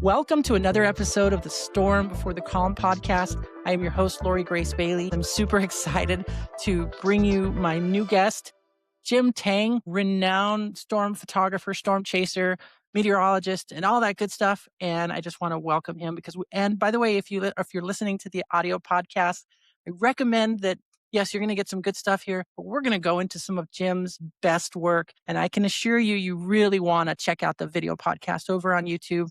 Welcome to another episode of the Storm Before the Calm podcast. I am your host, Lori Grace Bailey. I'm super excited to bring you my new guest, Jim Tang, renowned storm photographer, storm chaser, meteorologist, and all that good stuff. And I just want to welcome him and by the way, if you're listening to the audio podcast, I recommend that. Yes, you're going to get some good stuff here, but we're going to go into some of Jim's best work. And I can assure you, you really want to check out the video podcast over on YouTube.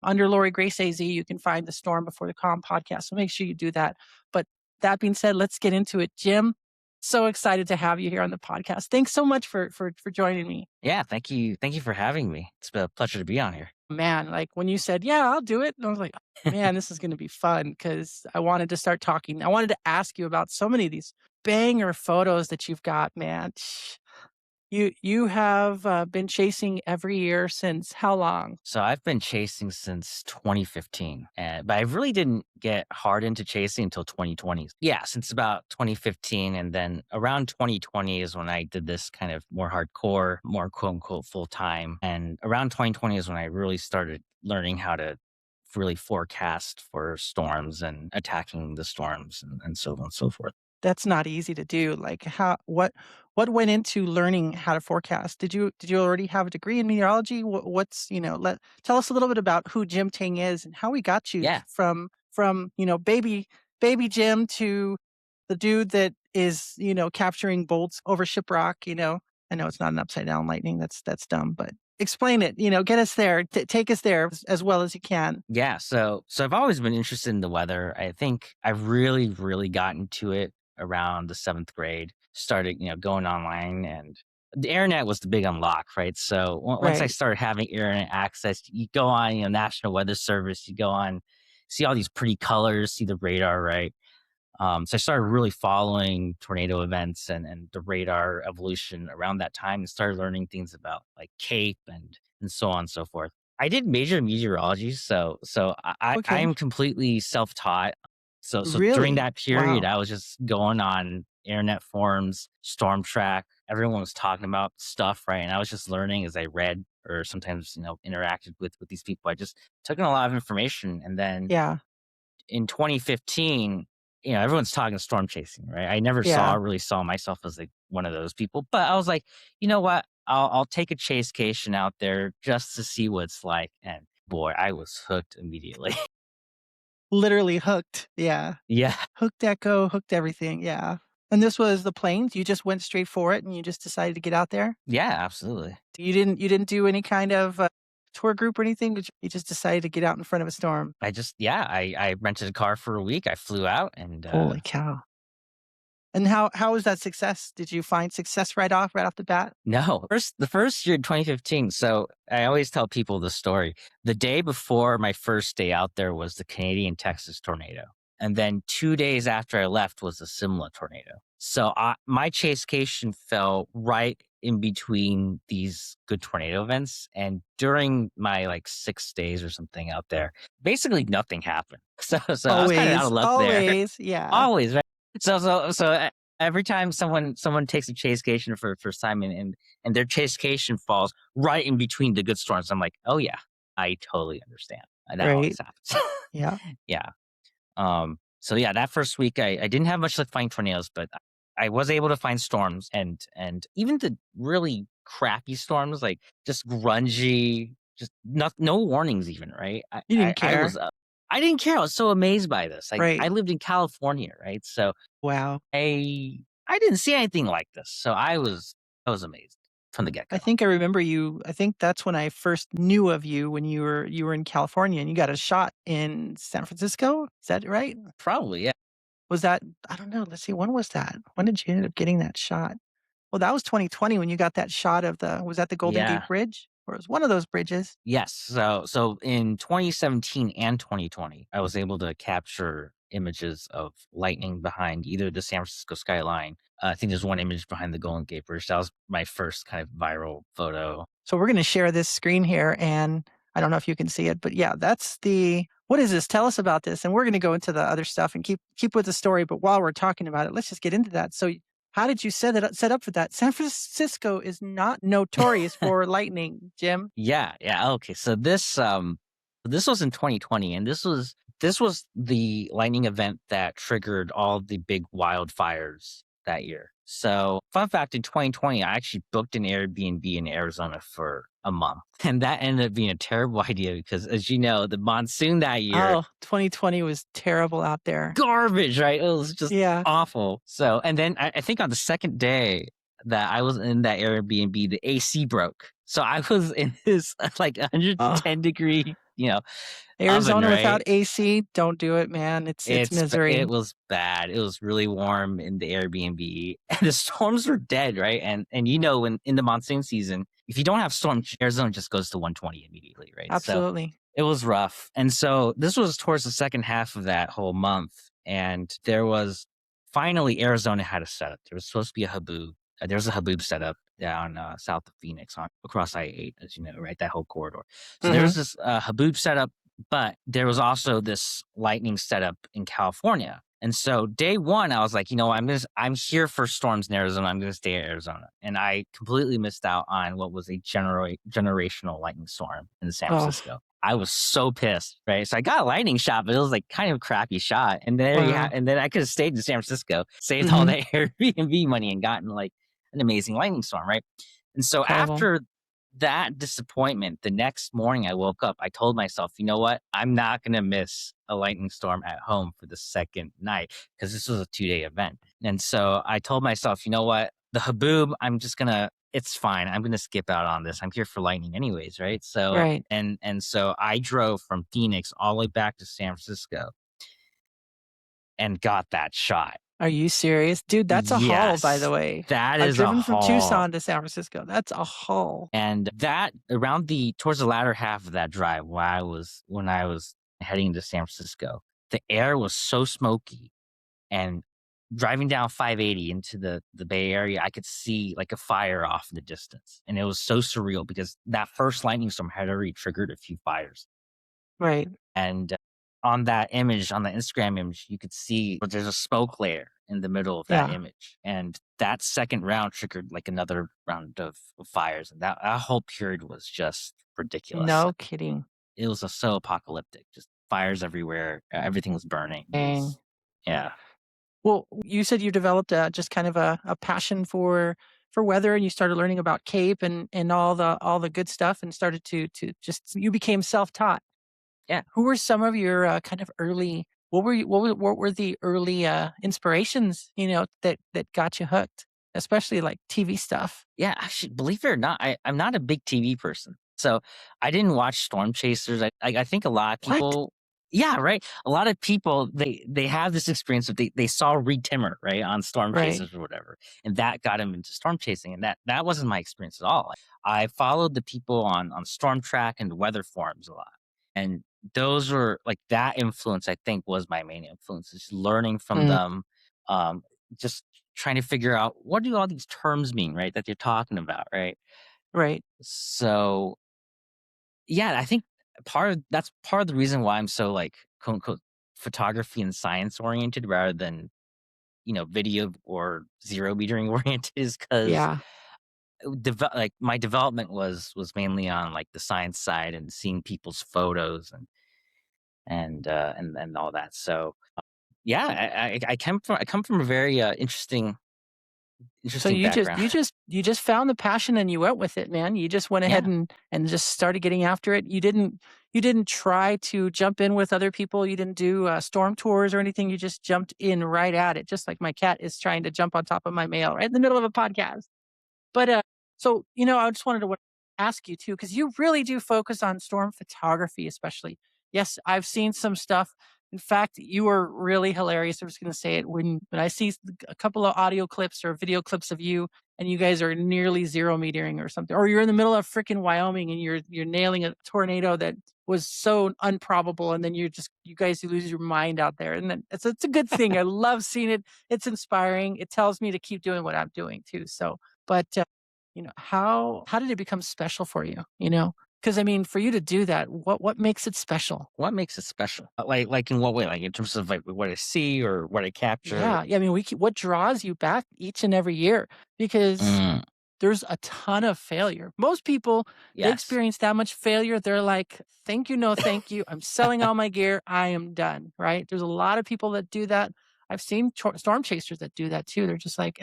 Under Lori Grace AZ, you can find the Storm Before the Calm podcast. So make sure you do that. But that being said, let's get into it. Jim, so excited to have you here on the podcast. Thanks so much for joining me. Yeah, thank you. Thank you for having me. It's been a pleasure to be on here. Man, like when you said, yeah, I'll do it. And I was like, man, this is going to be fun because I wanted to start talking. I wanted to ask you about so many of these banger photos that you've got, man. You have been chasing every year since how long? So I've been chasing since 2015, but I really didn't get hard into chasing until 2020. Yeah, since about 2015. And then around 2020 is when I did this kind of more hardcore, more quote unquote full time. And around 2020 is when I really started learning how to really forecast for storms and attacking the storms and so on and so forth. That's not easy to do. Like what went into learning how to forecast? Did you already have a degree in meteorology? Tell us a little bit about who Jim Tang is and how we got you from baby Jim to the dude that is, capturing bolts over shiprock, I know it's not an upside down lightning. That's dumb, but explain it, get us there, take us there as well as you can. Yeah. So I've always been interested in the weather. I think I really, really got into it around the 7th grade, started, going online, and the internet was the big unlock, right? So once I started having internet access, you go on, National Weather Service, you go on, see all these pretty colors, see the radar, right? So I started really following tornado events and the radar evolution around that time and started learning things about like CAPE and so on and so forth. I did major meteorology, so I am completely self-taught. So Really? during that period, Wow. I was just going on internet forums, Storm Track. Everyone was talking about stuff, right? And I was just learning as I read or sometimes, interacted with these people. I just took in a lot of information. And then in 2015, everyone's talking storm chasing, right? I never really saw myself as like one of those people, but I was like, you know what? I'll take a chasecation out there just to see what it's like. And boy, I was hooked immediately. Literally hooked. Yeah. Yeah. Hooked echo, hooked everything. Yeah. And this was the planes. You just went straight for it and you just decided to get out there? Yeah, absolutely. You didn't do any kind of tour group or anything, but you just decided to get out in front of a storm. I rented a car for a week. I flew out and Holy cow. And how was that success? Did you find success right off the bat? No, the first year, 2015. So I always tell people the story. The day before my first day out there was the Canadian Texas tornado. And then 2 days after I left was a similar tornado. So my chasecation fell right in between these good tornado events. And during my like 6 days or something out there, basically nothing happened. So I was kind of out of luck there. Always, yeah. Always, right? So every time someone takes a chasecation for the first time and their chasecation falls right in between the good storms, I'm like, oh yeah, I totally understand. That always happens. Yeah. Yeah. So yeah, that first week I didn't have much luck finding tornadoes, but I was able to find storms and even the really crappy storms, like just grungy, just no warnings even, right? You didn't care. I didn't care. I was so amazed by this. Right. I lived in California, right? So wow. I didn't see anything like this. So I was amazed from the get-go. I think I remember you. I think that's when I first knew of you when you were in California and you got a shot in San Francisco. Is that right? Probably, yeah. Was that, I don't know. Let's see. When was that? When did you end up getting that shot? Well, that was 2020 when you got that shot of was that the Golden Gate Bridge? Or it was one of those bridges? Yes. So in 2017 and 2020, I was able to capture images of lightning behind either the San Francisco skyline. I think there's one image behind the Golden Gate Bridge. That was my first kind of viral photo. So we're going to share this screen here, and I don't know if you can see it, but yeah, that's what is this? Tell us about this. And we're going to go into the other stuff and keep with the story. But while we're talking about it, let's just get into that. So how did you set up for that? San Francisco is not notorious for lightning, Jim. Yeah. Okay. So this This was in 2020, and this was the lightning event that triggered all the big wildfires that year. So, fun fact, in 2020, I actually booked an Airbnb in Arizona for a month, and that ended up being a terrible idea because, as you know, the monsoon that year, Oh, 2020 was terrible out there. garbage, right? It was just Yeah. awful. So, and then I think on the second day that I was in that Airbnb, the AC broke. So I was in this like Oh, 110-degree, oven, Arizona without right? AC, don't do it, man. It's It misery. was bad. It was really warm in the Airbnb, and the storms were dead, right? And when in the monsoon season, if you don't have storms, Arizona just goes to 120 immediately, right? So Absolutely. it was rough. And so this was towards the second half of that whole month. And there was finally Arizona had a setup. There was supposed to be a haboob. There was a haboob setup down south of Phoenix on across I-8, as you know, right? That whole corridor. So there was Mhm. this haboob setup, but there was also this lightning setup in California. And so day one, I was like, I'm here for storms in Arizona. I'm gonna stay in Arizona. And I completely missed out on what was a generational lightning storm in San Oh, Francisco. I was so pissed, right? So I got a lightning shot, but it was like kind of a crappy shot. And there you have, wow. and then I could have stayed in San Francisco, saved all Mhm. that Airbnb money, and gotten like an amazing lightning storm, right? And so Incredible. after that disappointment, the next morning I woke up, I told myself, you know what? I'm not gonna miss a lightning storm at home for the second night because this was a 2-day event. And so I told myself, you know what? The haboob, it's fine. I'm gonna skip out on this. I'm here for lightning anyways, right? So Right. and so I drove from Phoenix all the way back to San Francisco and got that shot. Are you serious? Dude, that's a haul, by the Yes, way. that I've is a driven from haul. Tucson to San Francisco. That's a haul. And that around the towards the latter half of that drive, when I was heading to San Francisco, the air was so smoky, and driving down 580 into the Bay Area, I could see like a fire off in the distance. And it was so surreal because that first lightning storm had already triggered a few fires. Right. And on that image, on the Instagram image, you could see there's a smoke layer in the middle of that Yeah. image. And that second round triggered like another round of fires. And that whole period was just ridiculous. No kidding. It was so apocalyptic, just fires everywhere. Everything was burning. It Dang. was, yeah. Well, you said you developed just kind of a passion for weather, and you started learning about CAPE and all the good stuff, and started to just you became self-taught. Yeah. Who were some of your kind of early what were the early inspirations, that got you hooked, especially like TV stuff? Yeah, actually, believe it or not, I'm not a big TV person. So I didn't watch Storm Chasers. I think a lot of What? people, yeah, right. A lot of people they have this experience of they saw Reed Timmer right on Storm Right. Chasers or whatever, and that got him into storm chasing. And that wasn't my experience at all. I followed the people on Storm Track and weather forums a lot, and those were like that influence. I think was my main influence, is learning from Mm, them. Um, just trying to figure out what do all these terms mean, right? That you're talking about, right? right. So yeah, I think that's part of the reason why I'm so like quote unquote photography and science oriented rather than video or zero metering oriented is because Yeah. like my development was mainly on like the science side and seeing people's photos and all that. So yeah, I come from a very So interesting you just background. you just found the passion and you went with it, man. You just went ahead Yeah. and just started getting after it. You didn't try to jump in with other people. You didn't do storm tours or anything. You just jumped in right at it, just like my cat is trying to jump on top of my mail right in the middle of a podcast. But, so, I just wanted to ask you too, because you really do focus on storm photography, especially. Yes, I've seen some stuff. In fact, you are really hilarious. I'm just going to say it when I see a couple of audio clips or video clips of you, and you guys are nearly zero metering or something, or you're in the middle of freaking Wyoming and you're nailing a tornado that was so improbable, and then you guys lose your mind out there, and then it's a good thing. I love seeing it. It's inspiring. It tells me to keep doing what I'm doing too. So, but how did it become special for you? Because I mean, for you to do that, what makes it special? What makes it special? Like in what way? Like in terms of like what I see or what I capture? Yeah, yeah. I mean, what draws you back each and every year? Because Mm. there's a ton of failure. Most people, they Yes. experience that much failure, they're like, "Thank you, no thank you. I'm selling all my gear. I am done," right? There's a lot of people that do that. I've seen storm chasers that do that too. They're just like,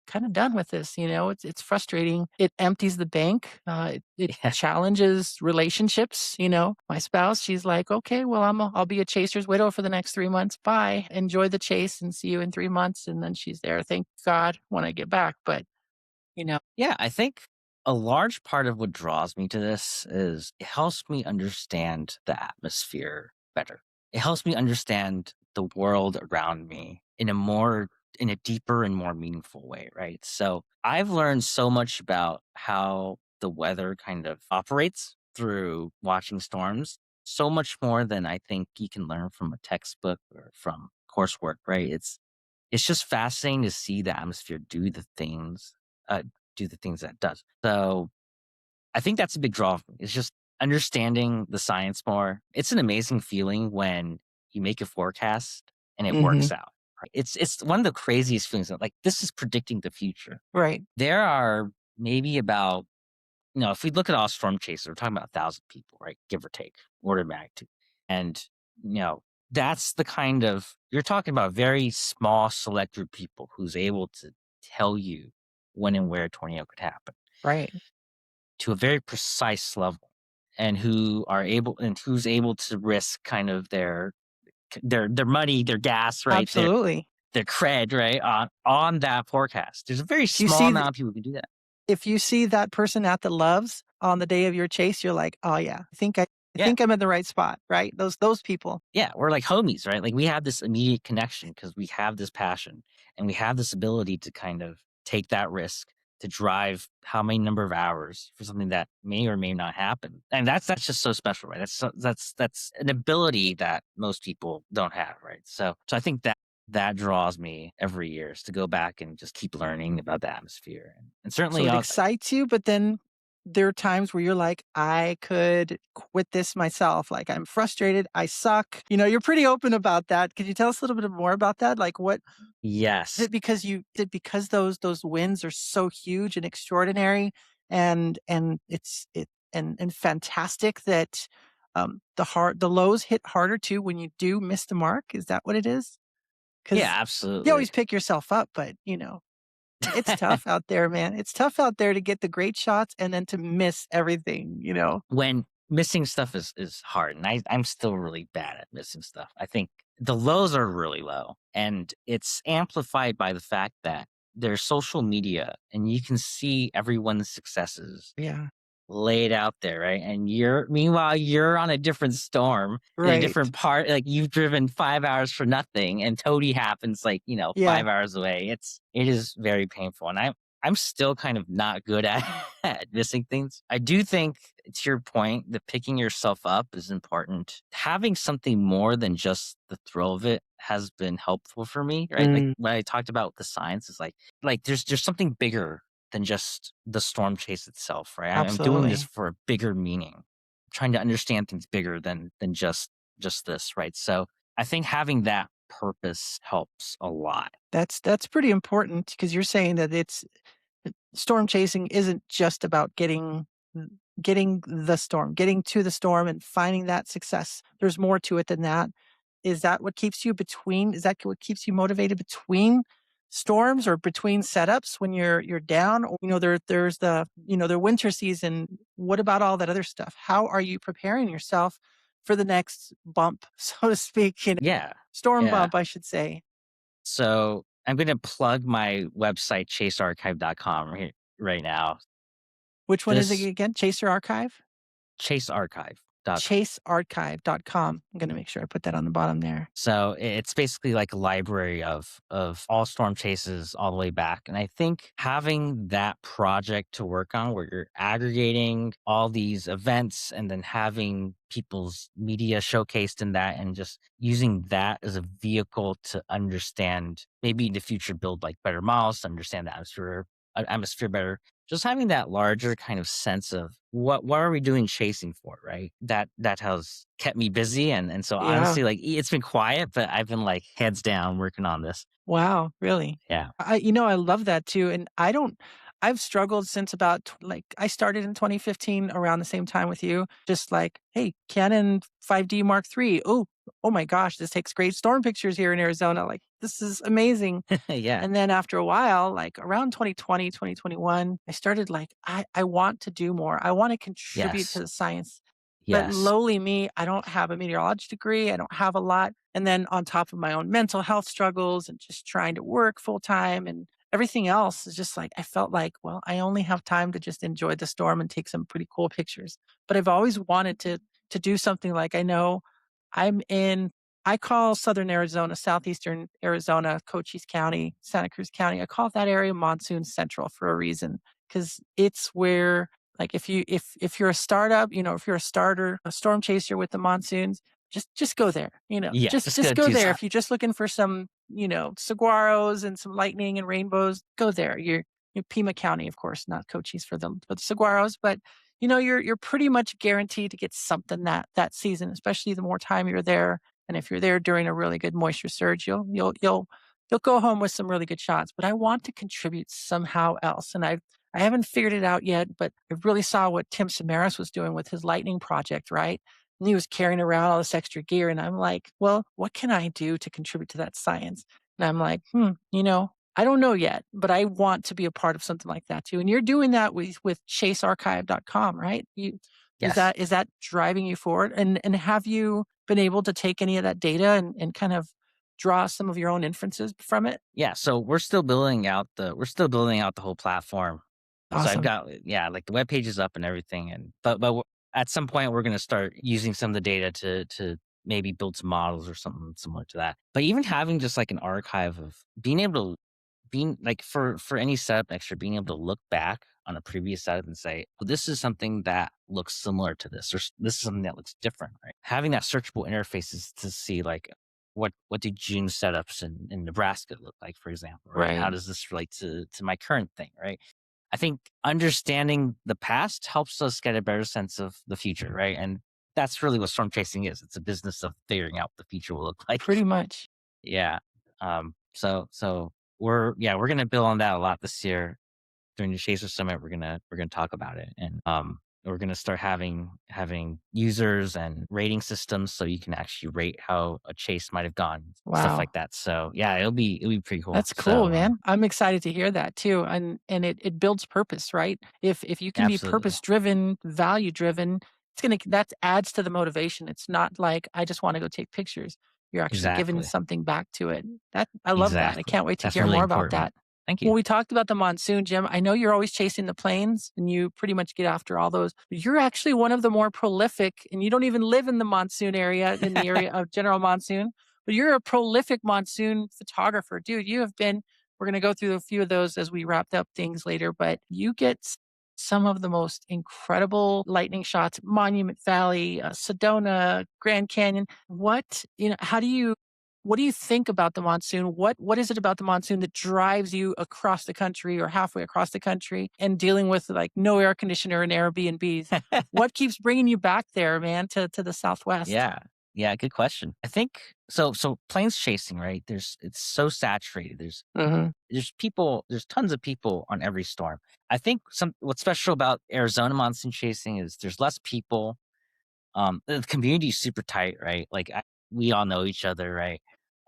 kind of done with this. It's frustrating. It empties the bank. It Yeah. challenges relationships. My spouse, she's like, okay, well, I'll be a chaser's widow for the next 3 months. Bye. Enjoy the chase and see you in 3 months. And then she's there. Thank God when I get back. But you know, Yeah, I think a large part of what draws me to this is it helps me understand the atmosphere better. It helps me understand the world around me in a deeper and more meaningful way, right? So I've learned so much about how the weather kind of operates through watching storms, so much more than I think you can learn from a textbook or from coursework, right? It's just fascinating to see the atmosphere uh, do the things that it does. So I think that's a big draw for me. It's just understanding the science more. It's an amazing feeling when you make a forecast and it hmm works out. Right? It's one of the craziest feelings. Like this is predicting the future. right. There are maybe about if we look at all storm chasers, we're talking about 1,000 people, right? Give or take, order of magnitude. And, you know, that's the kind of, you're talking about a very small select group of people who's able to tell you when and where a tornado could happen Right. to a very precise level and who's able to risk kind of their money, their gas, right? Absolutely. Their cred, right? On that forecast. There's a very If you small see amount of people who can do that. if you see that person at the Loves on the day of your chase, you're like, "Oh, yeah. I Yeah. think I'm in the right spot," right? Those people. Yeah, we're like homies, right? Like we have this immediate connection because we have this passion and we have this ability to kind of take that risk to drive how many number of hours for something that may or may not happen. And that's just so special, right? That's an ability that most people don't have, right? So I think that draws me every year is to go back and just keep learning about the atmosphere. And So certainly it excites you, but then there are times where you're like, "I could quit this myself. Like, I'm frustrated. I suck." You're pretty open about that. Could you tell us a little bit more about that? Like, what is yes. it because those wins are so huge and extraordinary and and fantastic that, the lows hit harder too when you do miss the mark? Is that what it is? Yeah, Because you absolutely. always pick yourself up, but, it's tough out there, man. It's tough out there to get the great shots and then to miss everything. When missing stuff is hard, and I'm still really bad at missing stuff. I think the lows are really low, and it's amplified by the fact that there's social media, and you can see everyone's successes Yeah. laid out there, right? And you're on a different storm in a Right. different part. Like you've driven 5 hours for nothing, and Toady happens like Yeah. 5 hours away. It is very painful, and I'm still kind of not good at, at missing things. I do think, to your point, that picking yourself up is important. Having something more than just the thrill of it has been helpful for me, right? Like Mm, when I talked about the science, is like there's something bigger than just the storm chase itself, right? I'm doing this absolutely. for a bigger meaning, trying to understand things bigger than just this, right? So I think having that purpose helps a lot. That's pretty important because you're saying that storm chasing isn't just about getting the storm, getting to the storm and finding that success. There's more to it than that. Is that what keeps you motivated between storms or between setups when you're down? Or, there's the winter season. What about all that other stuff? How are you preparing yourself for the next bump, so to speak? Yeah. Storm Yeah. bump, I should say. So I'm going to plug my website, chasearchive.com right now. Which one is it This again? Chaser Archive? chasearchive.com. Chasearchive.com. I'm gonna make sure I put that on the bottom there. So it's basically like a library of all storm chases all the way back. And I think having that project to work on where you're aggregating all these events and then having people's media showcased in that and just using that as a vehicle to understand maybe in the future build like better models to understand the atmosphere better, just having that larger kind of sense of what are we doing chasing for, right? That has kept me busy, and so Yeah. honestly, like it's been quiet, but I've been like heads down working on this. Wow, really? Yeah. I love that too, and I don't I've struggled since about like I started in 2015 around the same time with you. Just like, hey, Canon 5D Mark III. Oh my gosh, this takes great storm pictures here in Arizona. Like this is amazing. Yeah. And then after a while, like around 2020, 2021, I started like, I want to do more. I want to contribute to Yes. the science. But Yes. lowly me, I don't have a meteorologist degree. I don't have a lot. And then on top of my own mental health struggles and just trying to work full time and everything else is just like, I felt like, well, I only have time to just enjoy the storm and take some pretty cool pictures. But I've always wanted to do something like I know I'm in I call Southern Arizona, Southeastern Arizona, Cochise County, Santa Cruz County. I call that area monsoon central for a reason because it's where like if you're a startup, if you're a starter, a storm chaser with the monsoons, just go there. Yeah. Just Just go go there. Tucson. If you're just looking for some, saguaros and some lightning and rainbows, go there. You're Pima County, of course, not Cochise for the saguaros, but you're pretty much guaranteed to get something that season, especially the more time you're there. And if you're there during a really good moisture surge, you'll go home with some really good shots. But I want to contribute somehow else, and I haven't figured it out yet. But I really saw what Tim Samaras was doing with his lightning project, right? And he was carrying around all this extra gear, and I'm like, well, what can I do to contribute to that science? And I'm like, I don't know yet, but I want to be a part of something like that too. And you're doing that with chasearchive.com, right? Yes. Is that driving you forward? And have you been able to take any of that data and kind of draw some of your own inferences from it? Yeah, so we're still building out the whole platform. So I've Awesome. got like the web page is up and everything, and but at some point we're gonna start using some of the data to maybe build some models or something similar to that. But even having just like an archive of being able to being like for any setup extra, being able to look back on a previous setup and say, "Oh, this is something that looks similar to this, or this is something that looks different," right? Having that searchable interfaces to see like what do June setups in Nebraska look like, for example, right? How Right. does this relate to my current thing, right? I think understanding the past helps us get a better sense of the future, right? And that's really what storm chasing is. It's a business of figuring out what the future will look like. Pretty much. Yeah. So we're gonna build on that a lot this year during the Chaser Summit. We're gonna talk about it, and we're gonna start having users and rating systems so you can actually rate how a chase might have gone, stuff Wow. like that. So yeah, it'll be pretty cool. That's cool, So man. I'm excited to hear that too. And it builds purpose, right? If you can be absolutely, purpose driven, value driven, that adds to the motivation. It's not like I just want to go take pictures. You're actually giving exactly, something back to it. That I love that. I exactly. can't wait to That's hear really more about important. that. Thank When you. we talked about the monsoon, Jim, I know you're always chasing the planes and you pretty much get after all those. But you're actually one of the more prolific, and you don't even live in the monsoon area, in the area of general monsoon, but you're a prolific monsoon photographer. Dude, we're going to go through a few of those as we wrapped up things later, but you get some of the most incredible lightning shots, Monument Valley, Sedona, Grand Canyon. What do you think about the monsoon? What is it about the monsoon that drives you across the country or halfway across the country and dealing with like no air conditioner and Airbnbs? What keeps bringing you back there, man, to the Southwest? Yeah. Yeah, good question. I think so planes chasing, right? It's so saturated. Hmm. There's tons of people on every storm. I think what's special about Arizona monsoon chasing is there's less people. The community is super tight, right? Like we all know each other, right?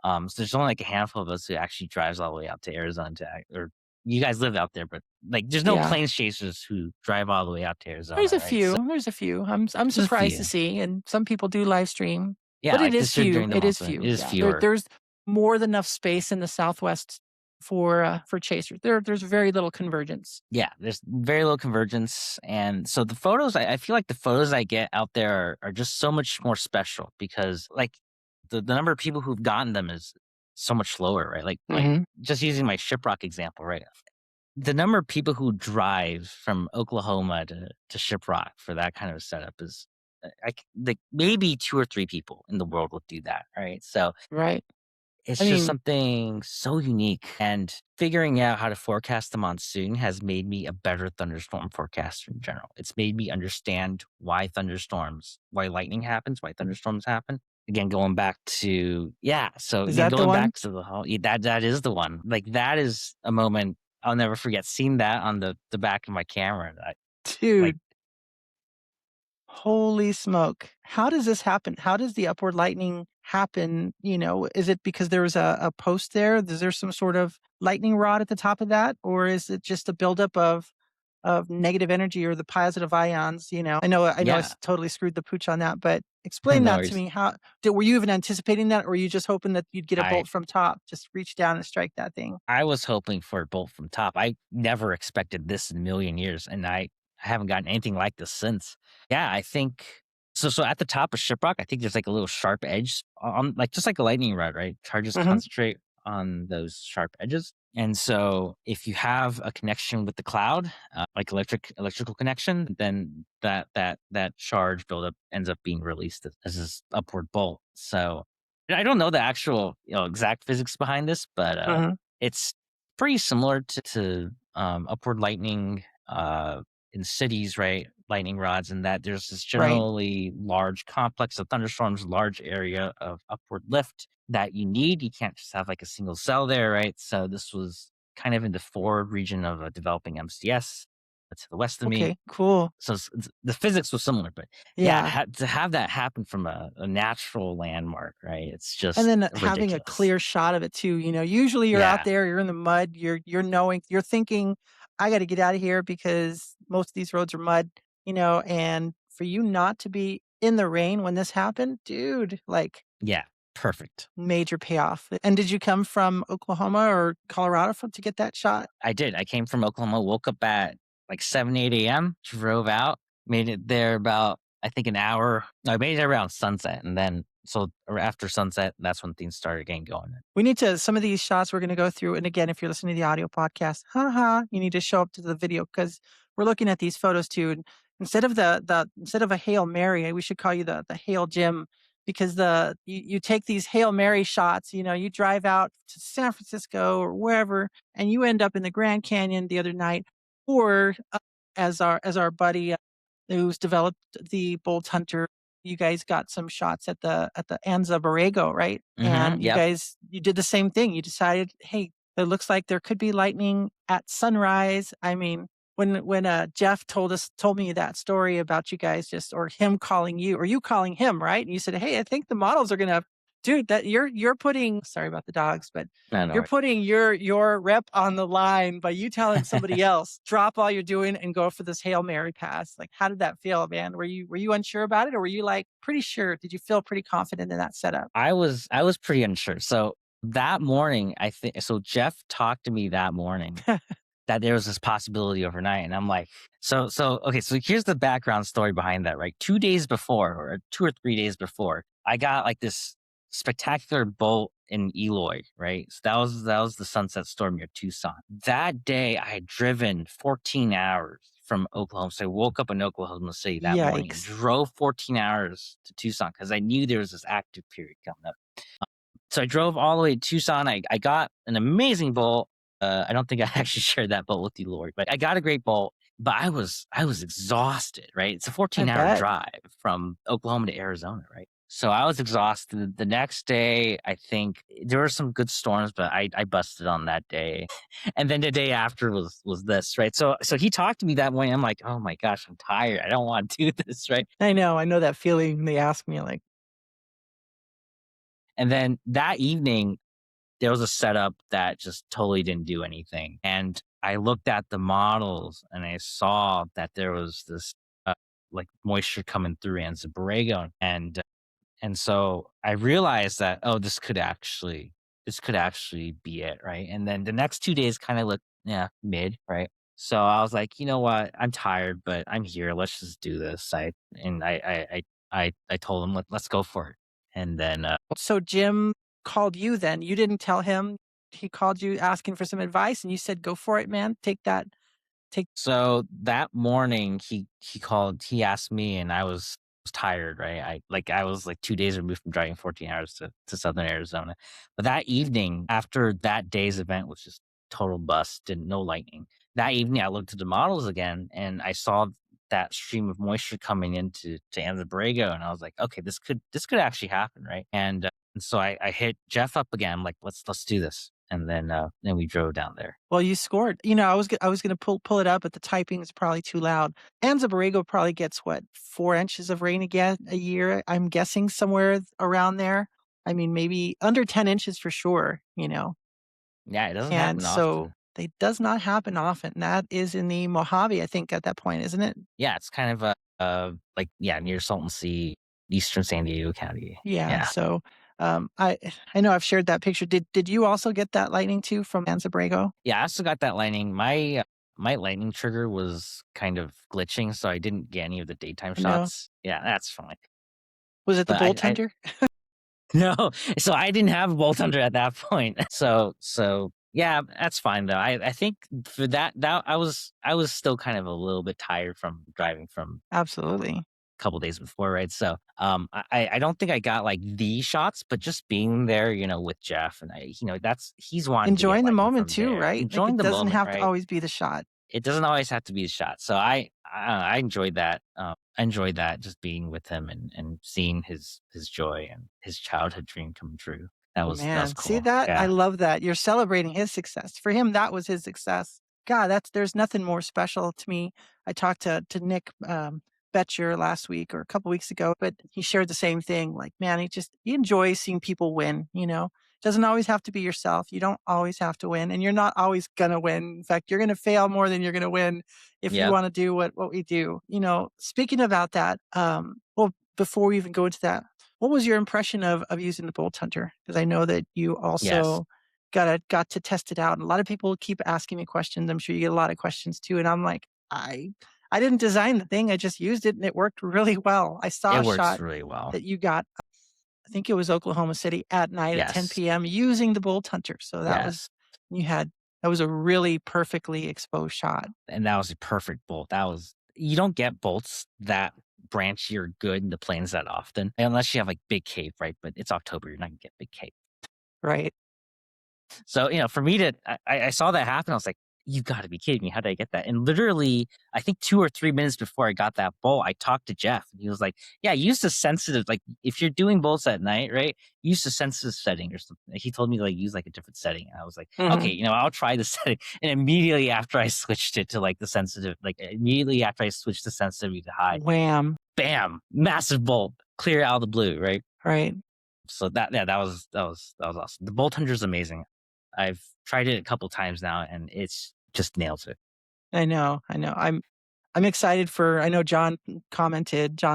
So there's only like a handful of us who actually drives all the way out to Arizona or you guys live out there, but like there's no Yeah. planes chasers who drive all the way out to Arizona, There's a right? So few. There's a few. I'm there's a surprised to few. see, and some people do live stream, Yeah, but it like is this year few. during the It is monsoon, it few. is Yeah, fewer. there's more than enough space in the Southwest for chasers. There's very little convergence. Yeah, there's very little convergence, and so the photos, I feel like the photos I get out there are just so much more special because, like, the number of people who've gotten them is so much lower, right? Like Hmm. just using my Shiprock example, right? The number of people who drive from Oklahoma to Shiprock for that kind of a setup is, like maybe 2 or 3 people in the world would do that, right? So Right. it's I just mean, something so unique, and figuring out how to forecast the monsoon has made me a better thunderstorm forecaster in general. It's made me understand why lightning happens, why thunderstorms happen. Again, going back to yeah, so is again, that the going one? back to the whole that is the one. Like, that is a moment I'll never forget seeing that on the back of my camera. I like Dude, holy smoke. How does this happen? How does the upward lightning happen? Is it because there was a post there? Is there some sort of lightning rod at the top of that? Or is it just a buildup of negative energy or the positive ions? I know yeah, totally screwed the pooch on that, but explain no that to worries. me. Were you even anticipating that, or were you just hoping that you'd get a I bolt from top, just reach down and strike that thing? I was hoping for a bolt from top. I never expected this in a million years, and I haven't gotten anything like this since. Yeah, I think so at the top of Shiprock, I think there's like a little sharp edge on like just like a lightning rod, right? Charges Hmm. concentrate on those sharp edges. And so if you have a connection with the cloud, like electrical connection, then that charge buildup ends up being released as this upward bolt. So I don't know the actual exact physics behind this, but Hmm. it's pretty similar to upward lightning in cities, right? Lightning rods, and that there's this Right. generally large complex of thunderstorms, large area of upward lift that you need. You can't just have like a single cell there, right? So this was kind of in the forward region of a developing MCS to the west of me. Okay. Cool. So the physics was similar, but yeah, Yeah. to have that happen from a natural landmark, right? It's And just then having a ridiculous. clear shot of it too. Usually you're out Yeah, there, you're in the mud, you're thinking, I got to get out of here because most of these roads are mud, and for you not to be in the rain when this happened, dude, like yeah, perfect. major payoff. And did you come from Oklahoma or Colorado to get that shot? I did. I came from Oklahoma, woke up at like 7, 8 AM, drove out, made it there about, I think, an hour. No, I made it around sunset. And then, so or after sunset, that's when things started getting going. We need to some of these shots we're gonna go through, and again, if you're listening to the audio podcast, haha, you need to show up to the video because we're looking at these photos too. And instead of a Hail Mary, we should call you the Hail Jim because you take these Hail Mary shots, you drive out to San Francisco or wherever, and you end up in the Grand Canyon the other night, or as our buddy who's developed the Bolt Hunter, you guys got some shots at the Anza Borrego, right? And Yep. you did the same thing. You decided, hey, it looks like there could be lightning at sunrise. I mean, when Jeff told me that story about you guys or him calling you or you calling him, right? And you said, hey, I think the models are gonna, dude, that you're putting, sorry about the dogs, but I know. you're putting your rep on the line by you telling somebody else, drop all you're doing and go for this Hail Mary pass. Like, how did that feel, man? Were you unsure about it, or were you like pretty sure? Did you feel pretty confident in that setup? I was pretty unsure. So that morning, I think so Jeff talked to me that morning that there was this possibility overnight. And I'm like, okay, so here's the background story behind that, right? 2 days before, or 2 or 3 days before, I got like this spectacular bolt in Eloy, right? So that was the sunset storm near Tucson. That day I had driven 14 hours from Oklahoma. So I woke up in Oklahoma City that morning and Yikes. drove 14 hours to Tucson because I knew there was this active period coming up. So I drove all the way to Tucson. I got an amazing bolt. I don't think I actually shared that bolt with you, Lori, but I got a great bolt. But I was exhausted, right? It's a I 14-hour bet. drive from Oklahoma to Arizona, right? So I was exhausted. The next day, I think there were some good storms, but I busted on that day. And then the day after was this, right? So he talked to me that morning. I'm like, oh my gosh, I'm tired. I don't want to do this, right? I know that feeling. They ask me like, And then that evening, there was a setup that just totally didn't do anything. And I looked at the models and I saw that there was this like moisture coming through Anza Borrego. And so I realized that, oh, this could actually be it, right? And then the next 2 days kind of looked, yeah, mid, right? So I was like, you know what? I'm tired, but I'm here. Let's just do this. I told him, let's go for it. And then so Jim called you then. You didn't tell him. He called you asking for some advice, and you said, "Go for it, man. Take that. Take." So that morning he called, he asked me, and I was tired, right? I was like 2 days removed from driving 14 hours to Southern Arizona. But that evening, after that day's event, was just total bust and no lightning. That evening I looked at the models again and I saw that stream of moisture coming into Anza Borrego, and I was like, okay, this could actually happen, right? And so I hit Jeff up again. I'm like, let's do this. and then we drove down there. Well, you scored. You know, I was gonna pull it up, but the typing is probably too loud. Anza Borrego probably gets what, 4 inches of rain again a year, I'm guessing somewhere around there. I mean, maybe under 10 inches for sure, you know? Yeah, it doesn't And happen so often. it does not happen often. That is in the Mojave, I think, at that point, isn't it? Yeah, it's kind of like, yeah, near Salton Sea, eastern San Diego County. Yeah, Yeah. so, I know I've shared that picture. Did you also get that lightning too from Anza Borrego? Yeah, I also got that lightning. My lightning trigger was kind of glitching, so I didn't get any of the daytime No? shots. Yeah, that's fine. Was it the But I Bulltender? no, so I didn't have a bolt under at that point. So yeah, that's fine though. I think for that I was still kind of a little bit tired from driving from Absolutely. couple days before, right? So, I don't think I got like the shots, but just being there, with Jeff and that's he's wanted to get Enjoying the lightning moment from too, there, right? Like, enjoying it the doesn't moment, have to right? always be the shot. It doesn't always have to be a shot. So I enjoyed that. I enjoyed that just being with him and seeing his joy and his childhood dream come true. That was Man, see cool. that? I Yeah. love that. You're celebrating his success. For him, that was his success. God, there's nothing more special to me. I talked to Nick Betcher last week or a couple weeks ago, but he shared the same thing. Like, man, he enjoys seeing people win, you know. Doesn't always have to be yourself. You don't always have to win, and you're not always gonna win. In fact, you're gonna fail more than you're gonna win if you Yep. want to do what we do. You know, speaking about that, well, before we even go into that, what was your impression of using the Bolt Hunter? Because I know that you Yes. also got to test it out, and a lot of people keep asking me questions. I'm sure you get a lot of questions too, and I'm like, I didn't design the thing, I just used it, and it worked really well. I saw It a works shot really well. that you got, I think it was Oklahoma City at night at Yes. 10 PM using the Bolt Hunter, so Yes. that was a really perfectly exposed shot. And that was a perfect bolt. That was you don't get bolts that branchy or good in the plains that often, unless you have like big cape, right? But it's October, you're not gonna get big cape. Right. So, for me to I saw that happen, I was like, "You gotta be kidding me. How did I get that?" And literally, I think 2 or 3 minutes before I got that bolt, I talked to Jeff, and he was like, "Yeah, use the sensitive like, if you're doing bolts at night, right, use the sensitive setting or something." He told me to, like, use, like, a different setting, and I was like, "Okay, Mhm. I'll try the setting." And immediately after I switched it to, like, the sensitive like, immediately after I switched the sensitivity to high, Wham! bam, massive bolt, clear out of the blue, right? Right. So that was awesome. The bolt hunter is amazing. I've tried it a couple times now, and it's just nails it. I know, I know. I'm excited for I know John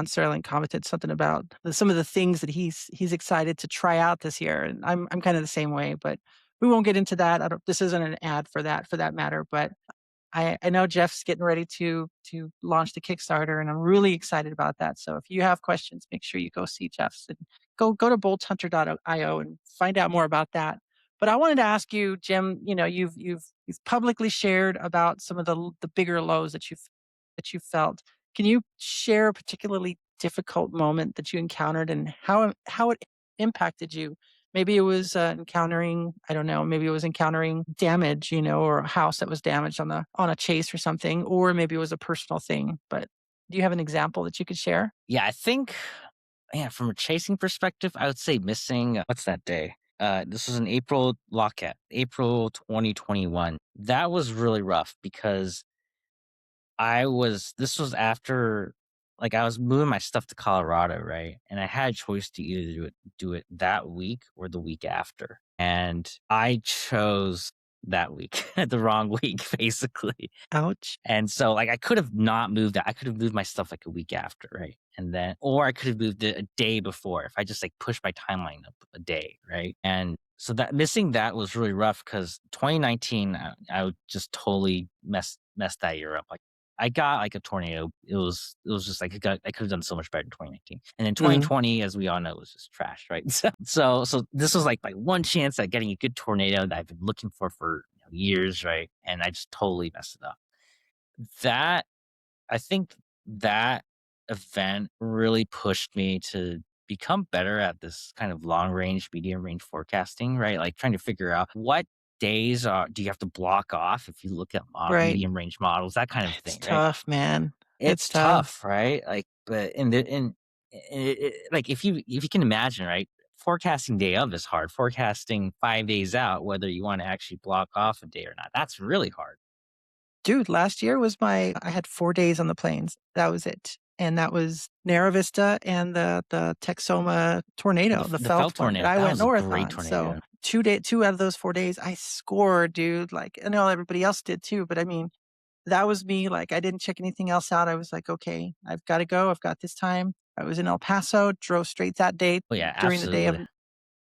Sterling commented something about some of the things that he's excited to try out this year, and I'm kinda the same way, but we won't get into that. I don't This isn't an ad for that matter, but I know Jeff's getting ready to launch the Kickstarter, and I'm really excited about that. So if you have questions, make sure you go see Jeff's and go to bolthunter.io and find out more about that. But I wanted to ask you, Jim, you know, you've publicly shared about some of the bigger lows that you felt. Can you share a particularly difficult moment that you encountered and how it impacted you? Maybe it was encountering, I don't know, maybe it was encountering damage, you know, or a house that was damaged on a chase or something, or maybe it was a personal thing. But do you have an example that you could share? Yeah, I think, yeah, from a chasing perspective, I would say missing what's that day? This was an April locket, April 2021. That was really rough because this was after, like, I was moving my stuff to Colorado, right? And I had a choice to either do it that week or the week after. And I chose that week, the wrong week, basically. Ouch. And so, like, I could have not moved that. I could have moved my stuff like a week after, right? And then, or I could have moved it a day before if I just like pushed my timeline up a day, right? And so that missing that was really rough because 2019, I would just totally messed that year up. Like, I got like a tornado. It was just like I could have done so much better in 2019. And then Mm, 2020, as we all know, was just trash, right? So this was like my one chance at getting a good tornado that I've been looking for years, right? And I just totally messed it up. That I think that event really pushed me to become better at this kind of long range, medium range forecasting, right? Like trying to figure out what days do you have to block off if you look at right. medium range models, that kind of It's thing, right? tough, man. It's It's tough. tough, right? Like, but like if you can imagine, right? forecasting day of is hard. Forecasting 5 days out, whether you want to actually block off a day or not, that's really hard. Dude, last year was I had 4 days on the plains. That was it. And that was Nara Vista and the Texoma tornado, the The felt felt one that tornado, I that went was a north great on. So tornado. 2 out of those 4 days, I scored, dude. Like, I know everybody else did too, but I mean, that was me. Like, I didn't check anything else out. I was like, okay, I've got to go. I've got this time. I was in El Paso, drove straight that day Oh yeah, during the day of, absolutely.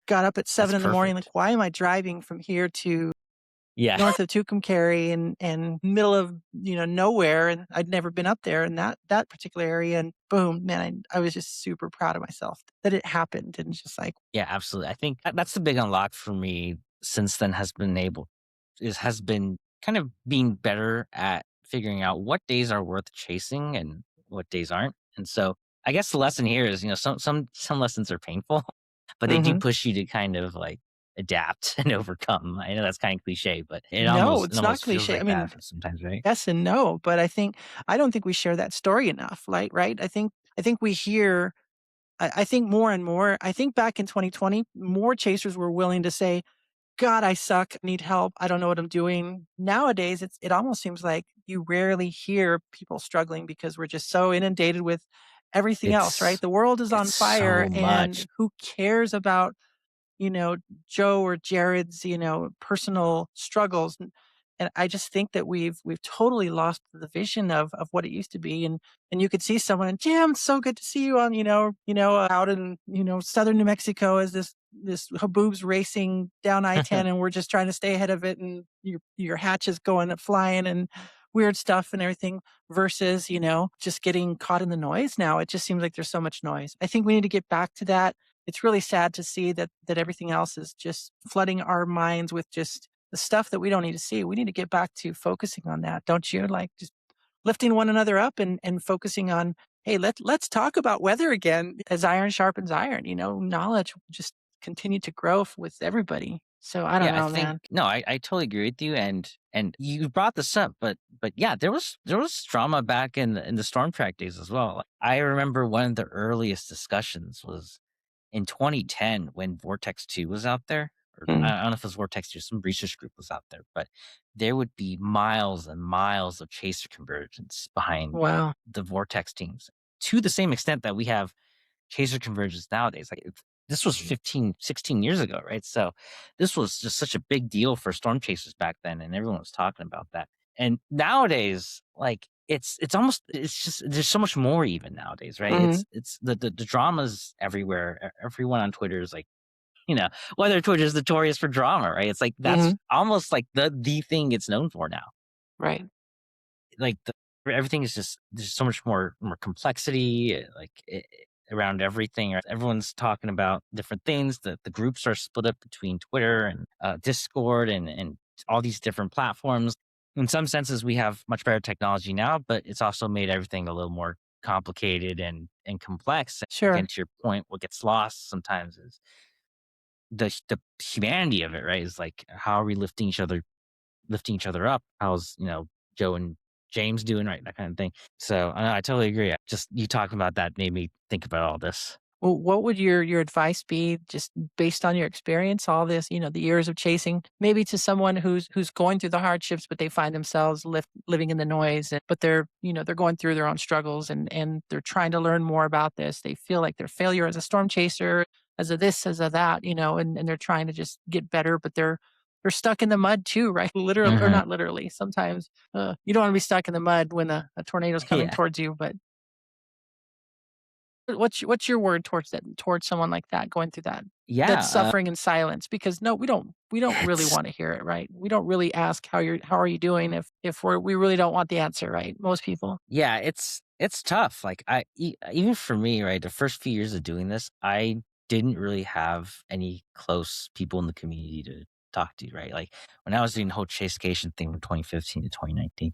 got up at That's 7 in the morning. Like, perfect. why am I driving from here to Yeah. north of Tucumcari and middle of, nowhere, and I'd never been up there in that particular area, and boom, man, I was just super proud of myself that it happened, and just like Yeah, absolutely. I think that's the big unlock for me since then has been kind of being better at figuring out what days are worth chasing and what days aren't. And so I guess the lesson here is, some lessons are painful, but they do mhm. push you to kind of like adapt and overcome. I know that's kind of cliche, but No, it it's not almost feels cliche. I like that mean, sometimes, right? yes and no, but I don't think we share that story enough, like, right? I think we hear I think more and more I think back in 2020, more chasers were willing to say, God, I suck, need help, I don't know what I'm doing. Nowadays, it almost seems like you rarely hear people struggling because we're just so inundated with everything else, right? It's The world is on it's fire, so and much. who cares about, you know, Joe or Jared's, personal struggles. And I just think that we've totally lost the vision of what it used to be. And you could see someone and Jim, so good to see you on, out in, southern New Mexico as this haboob's racing down I-10 and we're just trying to stay ahead of it and your hatch is going and flying and weird stuff and everything versus, just getting caught in the noise now. It just seems like there's so much noise. I think we need to get back to that. It's really sad to see that everything else is just flooding our minds with just the stuff that we don't need to see. We need to get back to focusing on that, don't you? Like just lifting one another up and focusing on, hey, let's talk about weather again as iron sharpens iron. Knowledge will just continue to grow with everybody. So I don't Yeah, I know, think man. no, I totally agree with you, and you brought this up, but yeah, there was drama back in the storm track days as well. I remember one of the earliest discussions was in 2010 when Vortex 2 was out there, or Mm, I don't know if it was Vortex 2, some research group was out there, but there would be miles and miles of chaser convergence behind wow. the Vortex teams to the same extent that we have chaser convergence nowadays. Like this was 15, 16 years ago, right? So this was just such a big deal for storm chasers back then, and everyone was talking about that. And nowadays, like it's just there's so much more even nowadays, right? Hmm. It's the dramas everywhere. Everyone on Twitter is like, whether Twitter is notorious for drama, right? It's like that's Hmm. almost like the thing it's known for now. Right. Like everything is just there's so much more complexity around everything. Everyone's talking about different things. The groups are split up between Twitter and Discord and all these different platforms. In some senses, we have much better technology now, but it's also made everything a little more complicated and complex. Again, Sure. to your point, what gets lost sometimes is the humanity of it, right? Is like how are we lifting each other up. How's, Joe and James doing, right? That kind of thing. So I totally agree. Just you talking about that made me think about all this. Well, what would your advice be, just based on your experience, all this, the years of chasing, maybe to someone who's going through the hardships, but they find themselves living in the noise, but they're going through their own struggles and they're trying to learn more about this. They feel like their failure as a storm chaser, as a this, as a that, and they're trying to just get better, but they're stuck in the mud too, right? Literally, or Hmm. not literally. Sometimes you don't want to be stuck in the mud when a tornado's coming Yeah. towards you, but what's your word towards someone like that going through that? That's Yeah. suffering in silence because no, we don't really It's wanna hear it, right? We don't really ask how are you doing if we really don't want the answer, right? Most people. yeah, it's tough. Like even for me, right, the first few years of doing this, I didn't really have any close people in the community to talk to, right? Like when I was doing the whole chasecation thing from 2015 to 2019,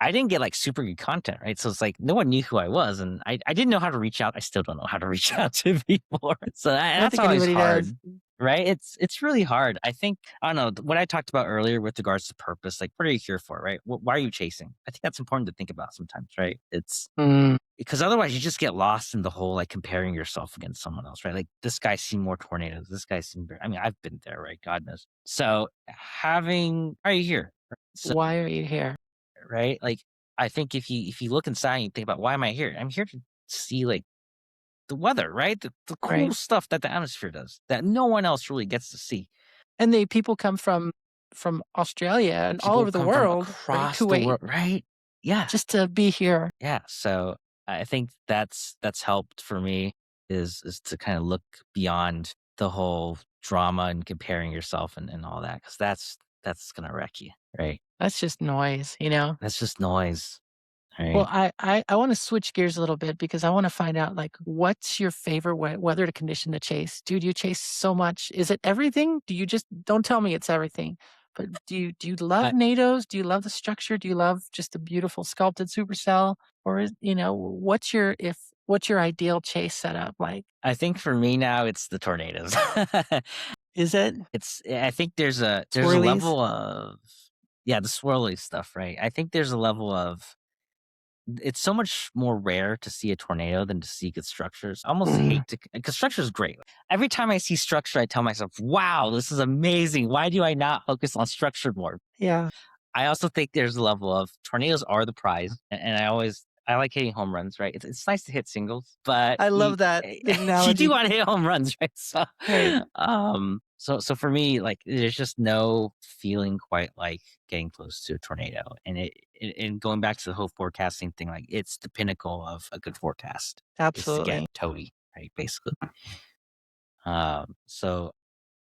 I didn't get like super good content, right? So it's like no one knew who I was, and I didn't know how to reach out. I still don't know how to reach out to people. So I don't that's think always anybody does. hard. Right? It's really hard. I think I don't know what I talked about earlier with regards to purpose. Like, what are you here for, right? Why are you chasing? I think that's important to think about sometimes, right? It's Mm, because otherwise you just get lost in the whole like comparing yourself against someone else, right? Like this guy's seen more tornadoes. This guy's seen. I mean, I've been there, right? God knows. So having, are you here? So why are you here? right, like I think if you look inside and you think about why am I here? I'm here to see like the weather, right? The cool Right. stuff that the atmosphere does that no one else really gets to see. And they people come from Australia and all People over the come from world, right? across the Kuwait, world, right? Yeah, just to be here. yeah. So I think that's helped for me is to kind of look beyond the whole drama and comparing yourself and all that because that's gonna wreck you, right? That's just noise, you know? That's just noise, Well, right? I wanna switch gears a little bit because I wanna find out, like, what's your favorite weather to condition to chase? Dude, you chase so much. Is it everything? Do you just don't tell me it's everything, but do you love I NATOs? Do you love the structure? Do you love just the beautiful sculpted supercell? Or what's your ideal chase setup like? I think for me now it's the tornadoes. Is it I think there's a swirlies? level of yeah, the swirly stuff, right? I think there's a level of it's so much more rare to see a tornado than to see good structures. I almost Mm, hate to because structure is great. Every time I see structure, I tell myself, "Wow, this is amazing. Why do I not focus on structure more?" yeah. I also think there's a level of tornadoes are the prize, and I like hitting home runs, right? It's nice to hit singles, but I you love that you do analogy. want to hit home runs, right? So, Right. so for me, like, there's just no feeling quite like getting close to a tornado, and going back to the whole forecasting thing, like, it's the pinnacle of a good forecast is to get Absolutely. toady, right? Basically, so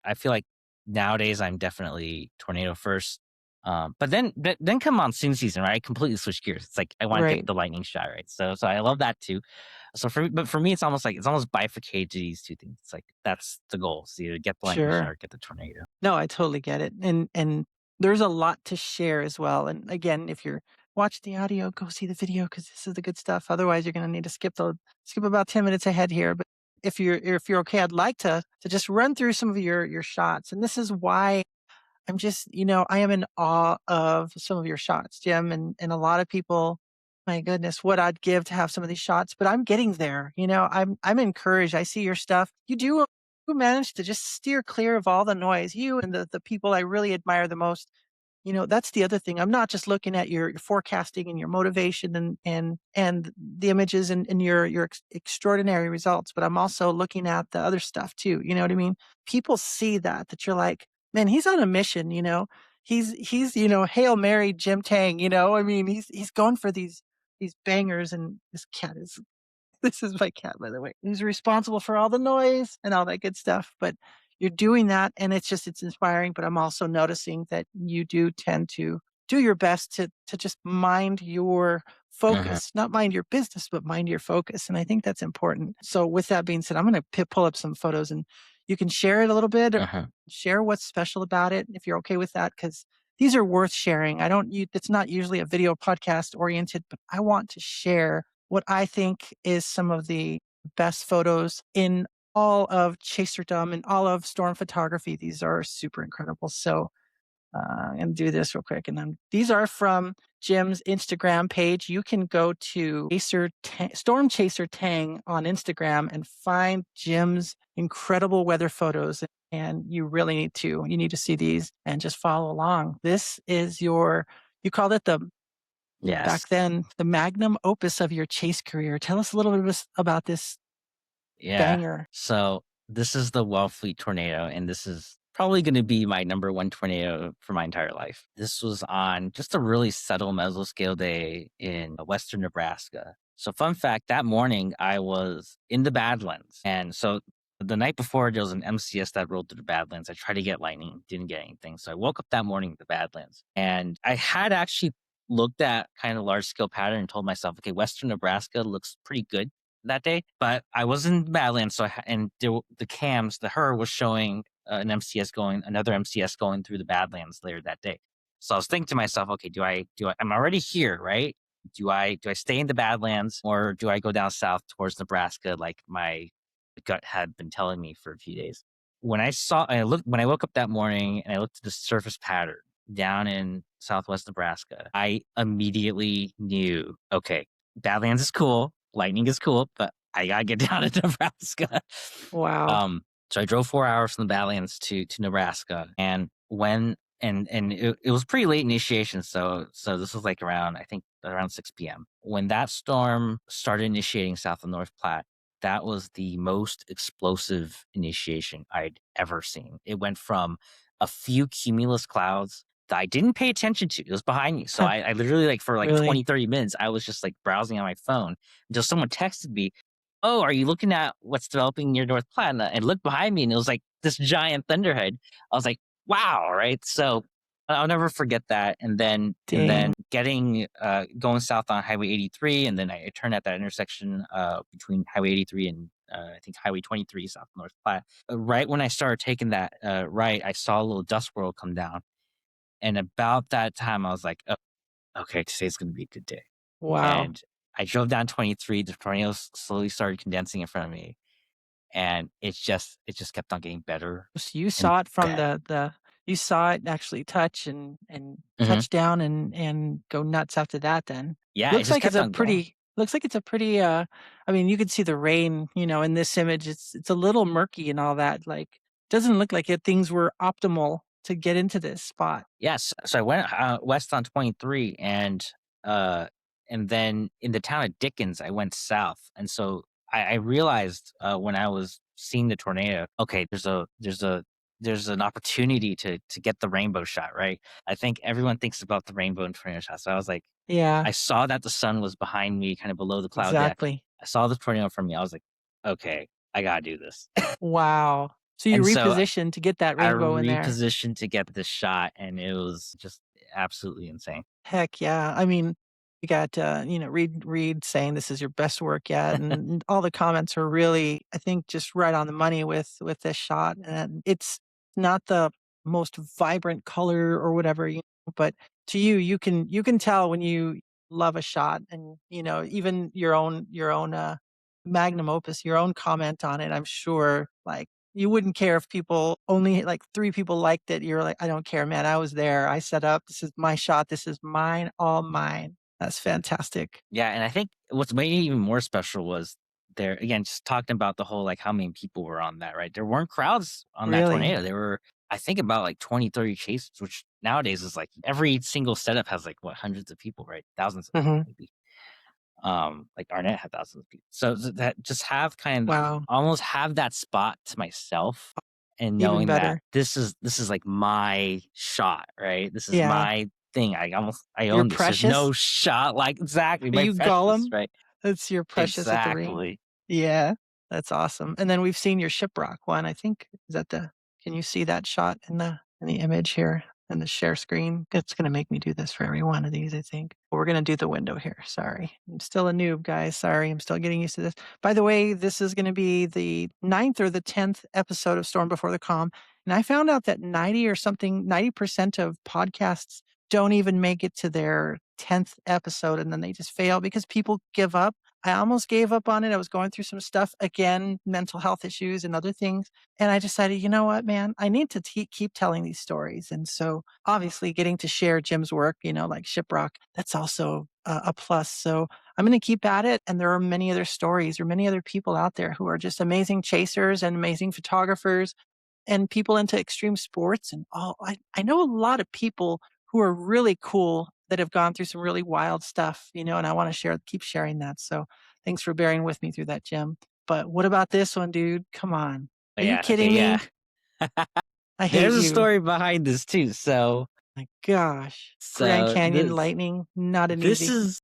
I feel like nowadays I'm definitely tornado first. But then come monsoon season, right? I completely switch gears. It's like I want to get Right. the lightning shot, right? So I love that too. So for me, it's almost like it's almost bifurcated to these two things. It's like that's the goal. So either get the lightning shot Sure. or get the tornado. No, I totally get it, and there's a lot to share as well, and again, if you're watching the audio, go see the video because this is the good stuff, otherwise you're gonna need to skip about 10 minutes ahead here, but if you're okay, I'd like to just run through some of your shots, and this is why I'm just, I am in awe of some of your shots, Jim, and a lot of people, my goodness, what I'd give to have some of these shots, but I'm getting there. I'm encouraged. I see your stuff. You manage to just steer clear of all the noise. You and the people I really admire the most. That's the other thing. I'm not just looking at your forecasting and your motivation and the images and your extraordinary results, but I'm also looking at the other stuff too. You know what I mean? People see that you're like, man, he's on a mission. He's Hail Mary Jim Tang. I mean, he's going for these bangers, and this cat is this is my cat, by the way. He's responsible for all the noise and all that good stuff, but you're doing that, and it's inspiring, but I'm also noticing that you do tend to do your best to just mind your Uh-huh, focus, not mind your business, but mind your focus, and I think that's important. So with that being said, I'm gonna pull up some photos, and you can share it a little bit or uh-huh, share what's special about it if you're okay with that, because these are worth sharing. I don't you It's not usually a video podcast oriented, but I want to share what I think is some of the best photos in all of Chaserdom and all of storm photography. These are super incredible. So I'm gonna do this real quick, and then these are from Jim's Instagram page. You can go to Storm Chaser Tang on Instagram and find Jim's incredible weather photos. And you need to see these and just follow along. This is you called it yes. back then, the magnum opus of your chase career. Tell us a little bit about this Yeah. banger. So this is the Wellfleet tornado, and this is probably going to be my number one tornado for my entire life. This was on just a really subtle mesoscale day in western Nebraska. So, fun fact, that morning I was in the Badlands. And so the night before, there was an MCS that rolled through the Badlands. I tried to get lightning, didn't get anything. So I woke up that morning in the Badlands. And I had actually looked at kind of large scale pattern and told myself, okay, western Nebraska looks pretty good that day, but I was in Badlands, so the cams, the her was showing another MCS going through the Badlands later that day. So I was thinking to myself, okay, I'm already here, right? Do I stay in the Badlands or do I go down south towards Nebraska like my gut had been telling me for a few days? when I woke up that morning and I looked at the surface pattern down in Southwest Nebraska, I immediately knew, okay, Badlands is cool, lightning is cool, but I gotta get down to Nebraska. Wow. Um, so I drove 4 hours from the Badlands to Nebraska, and when and it was pretty late initiation, so this was like around, I think around 6 p.m. When that storm started initiating south of North Platte, that was the most explosive initiation I'd ever seen. It went from a few cumulus clouds that I didn't pay attention to. It was behind me. So I literally, like, for like Really? 20, 30 minutes, I was just like browsing on my phone until someone texted me, "Oh, are you looking at what's developing near North Platte?" And I looked behind me and it was like this giant thunderhead. I was like, wow, right? So I'll never forget that. And then Dang. getting going south on Highway 83, and then I turned at that intersection between Highway 83 and I think Highway 23 south of North Platte. Right when I started taking that right, I saw a little dust swirl come down, and about that time, I was like, oh, okay, today's going to be a good day. Wow. And I drove down 23. The tornadoes slowly started condensing in front of me, and it just kept on getting better So you and saw it from better. the you saw it actually touch and Hmm. touch down and go nuts after that then. Yeah, it just kept on going. Looks like it's a pretty, I mean, you could see the rain, in this image. It's a little murky and all that, like, doesn't look like things were optimal to get into this spot. Yes, so I went west on 23, uh, and then in the town of Dickens, I went south, and so I realized when I was seeing the tornado, okay, there's an opportunity to get the rainbow shot, right? I think everyone thinks about the rainbow and tornado shot. So I was like, Yeah, I saw that the sun was behind me, kind of below the cloud deck. exactly. I saw the tornado from me. I was like, okay, I gotta do this. Wow. So you And so repositioned to get that I rainbow in there. repositioned to get this shot, and it was just absolutely insane. Heck yeah. I mean, you got, Reed saying this is your best work yet, and all the comments are really, I think, just right on the money with this shot. And it's not the most vibrant color or whatever, but to you, you can tell when you love a shot, and even your own magnum opus, your own comment on it. I'm sure, like, you wouldn't care if people only like 3 people liked it. You're like, "I don't care, man. I was there. I set up. This is my shot. This is mine, all mine." That's fantastic. Yeah, and I think what's made it even more special was there again, just talking about the whole, like, how many people were on that, right? There weren't crowds on that Really. tornado. There were, I think, about like 20, 30 chasers, which nowadays is like every single setup has like what, hundreds of people, right? Thousands of people Mhm. maybe. Like Arnett had thousands of people. So that just have kind of Wow. almost have that spot to myself, and Even knowing that better. this is like my shot, right? This is Yeah. my thing. I You're own this. There's precious. no shot like exactly Are my you precious, Gollum? right? That's your precious at the ring. Exactly. Yeah, that's awesome. And then we've seen your Shiprock one, I think. Is that the Can you see that shot in the image here in the share screen? It's gonna make me do this for every one of these, I think. We're gonna do the window here. Sorry. I'm still a noob, guys. Sorry. I'm still getting used to this. By the way, this is gonna be the ninth or the 10th episode of Storm Before the Calm. And I found out that 90% of podcasts don't even make it to their 10th episode, and then they just fail because people give up. I almost gave up on it. I was going through some stuff again, mental health issues and other things. And I decided, you know what, man, I need to keep telling these stories. And so obviously getting to share Jim's work, like Shiprock, that's also a plus. So I'm going to keep at it. And there are many other stories or many other people out there who are just amazing chasers and amazing photographers and people into extreme sports and all. I know a lot of people who are really cool that have gone through some really wild stuff, and I want to keep sharing that. So thanks for bearing with me through that, Jim. But what about this one, dude? Come on. Oh, Are you yeah. Okay. kidding Yeah. me? I hate There's a you. story behind this too. My gosh. Grand So Canyon this lightning, not an this easy. is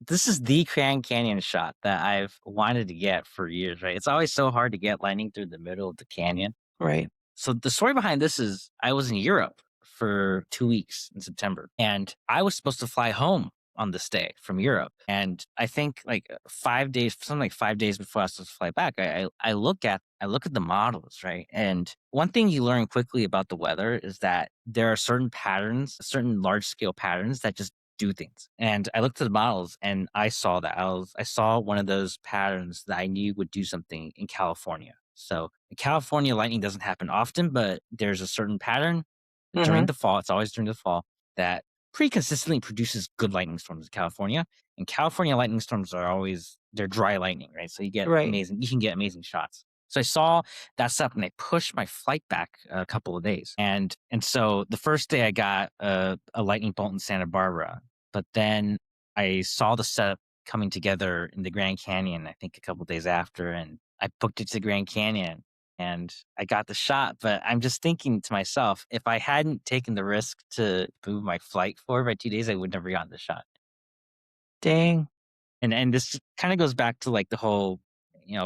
this is the Grand Canyon shot that I've wanted to get for years, right? It's always so hard to get lightning through the middle of the canyon. Right. So the story behind this is I was in Europe for 2 weeks in September, and I was supposed to fly home on this day from Europe. And I think like 5 days, something like 5 days before I was supposed to fly back, I look at the models, right? And one thing you learn quickly about the weather is that there are certain patterns, certain large scale patterns that just do things. And I looked at the models and I saw that. I saw one of those patterns that I knew would do something in California. So California lightning doesn't happen often, but there's a certain pattern during Hmm. the fall. It's always during the fall that pretty consistently produces good lightning storms in California. And California lightning storms are always they're dry lightning, right? So Right. you can get amazing shots. So I saw that stuff and I pushed my flight back a couple of days. And so the first day I got a lightning bolt in Santa Barbara, but then I saw the setup coming together in the Grand Canyon, I think a couple of days after, and I booked it to the Grand Canyon and I got the shot. But I'm just thinking to myself, if I hadn't taken the risk to move my flight forward by 2 days, I would never gotten the shot. Dang. And this kind of goes back to like the whole,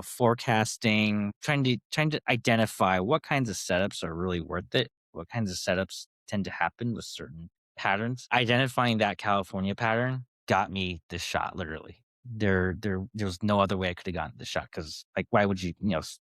forecasting, trying to identify what kinds of setups are really worth it, what kinds of setups tend to happen with certain patterns. Identifying that California pattern got me this shot literally. There was no other way I could have gotten the shot because like why would you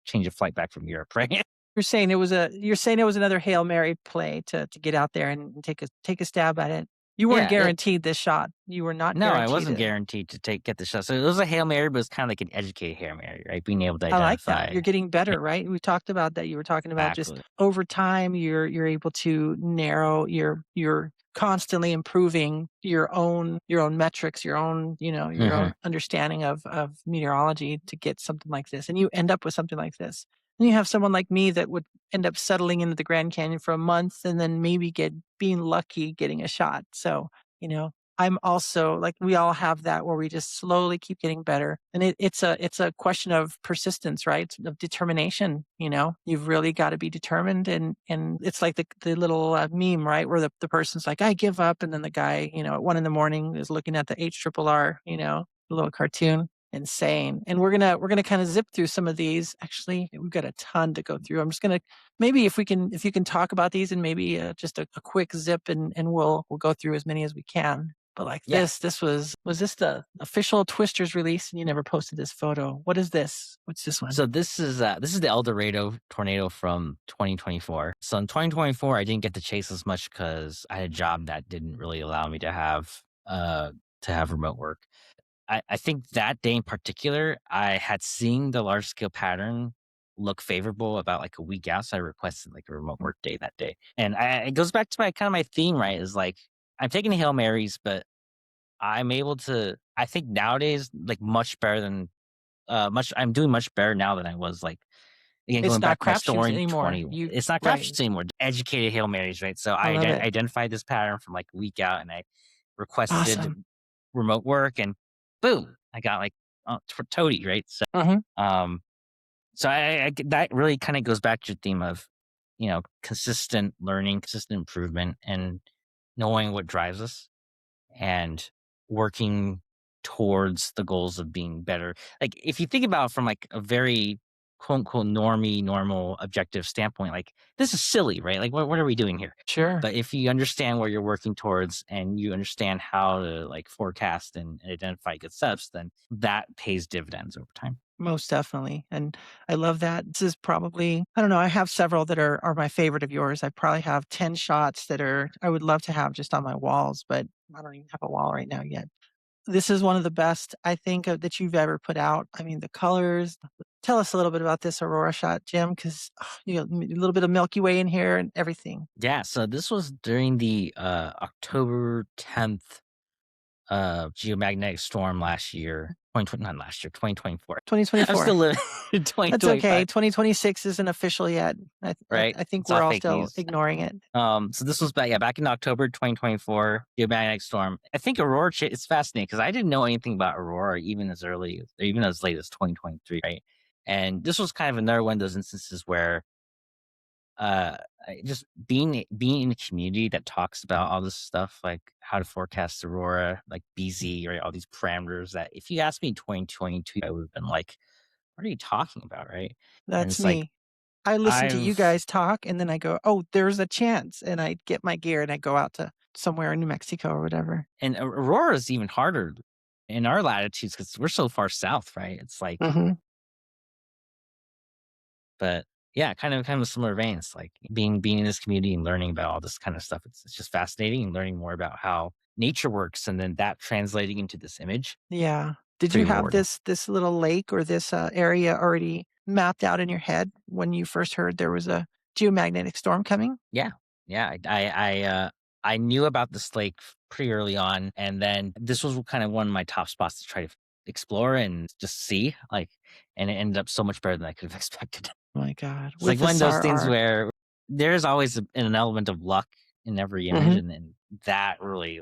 change a flight back from Europe, right? You're saying it was another Hail Mary play to get out there and take a stab at it. You weren't Yeah, guaranteed this shot. You were not no, I guaranteed wasn't it. guaranteed to get the shot. So it was a Hail Mary, but it's kind of like an educated Hail Mary, right? Being able to I like that. identify You're getting better, right? We talked about that. You were talking about just exactly. over time, you're able to narrow you're constantly improving your own metrics, your own Hmm. understanding of meteorology to get something like this. And you end up with something like this. And you have someone like me that would end up settling into the Grand Canyon for a month and then maybe get being lucky getting a shot. So, you know, I'm also like we all have that where we just slowly keep getting better. And it's a question of persistence, right? Of determination. You've really got to be determined. And it's like the little meme, right? Where the person's like, I give up. And then the guy, at 1 a.m. is looking at the HRRR, the little cartoon. Insane. And we're gonna kind of zip through some of these. Actually, we've got a ton to go through. I'm just gonna maybe if you can talk about these and maybe just a quick zip and we'll go through as many as we can. But like Yeah. this was this the official Twisters release and you never posted this photo. What is this? What's this one? So this is the El Dorado tornado from 2024. So in 2024, I didn't get to chase as much because I had a job that didn't really allow me to have remote work. I think that day in particular, I had seen the large scale pattern look favorable about like a week out, so I requested like a remote work day that day. And it goes back to my kind of my theme, right? Is like I'm taking Hail Marys, but I'm able to. I think nowadays, like much better than much. I'm doing much better now than I was like again It's going not back to my crapshoots story in anymore. 20. You It's not right. crapshoots anymore. Educated Hail Marys, right? So I I love it. identified this pattern from like a week out, and I requested Awesome. remote work, and boom, I got like toady, right? So Hmm. um, that really kind of goes back to your theme of consistent learning, consistent improvement, and knowing what drives us and working towards the goals of being better. Like if you think about it from like a very quote unquote normie, normal, objective standpoint, like this is silly, right? Like what are we doing here? Sure. But if you understand where you're working towards and you understand how to like forecast and identify good steps, then that pays dividends over time. Most definitely. And I love that. This is probably, I don't know, I have several that are my favorite of yours. I probably have 10 shots that I would love to have just on my walls, but I don't even have a wall right now yet. This is one of the best I think that you've ever put out. I mean, the colors. Tell us a little bit about this Aurora shot, Jim, because a little bit of Milky Way in here and everything. Yeah. So this was during the October 10th geomagnetic storm last year. 2020, not last year, 2024. I'm 2024. still living in That's okay. 2025, 2026 isn't official yet. right? I think It's all we're all fake still news. ignoring it. So this was back in October 2024, geomagnetic storm. I think Aurora, it's fascinating because I didn't know anything about Aurora even as late as 2023, right? And this was kind of another one of those instances where just being in a community that talks about all this stuff, like how to forecast aurora, like BZ, right? All these parameters that if you asked me in 2022, I would have been like, "What are you talking about?" Right? And That's it's like me. I listen to you I've guys talk and then I go, "Oh, there's a chance." And I get my gear and I go out to somewhere in New Mexico or whatever. and aurora is even harder in our latitudes because we're so far south, right? It's like, Mhm. but yeah, kind of similar veins, like being in this community and learning about all this kind of stuff. It's just fascinating and learning more about how nature works, and then that translating into this image. Yeah. Did Pretty you have rewarding. this little lake or this area already mapped out in your head when you first heard there was a geomagnetic storm coming? Yeah. Yeah. I knew about this lake pretty early on. And then this was kind of one of my top spots to try to explore and just see. And it ended up so much better than I could have expected. Oh my god, It's with like the one of those SAR things arc. where there's always an element of luck in every image. Mhm. And that really,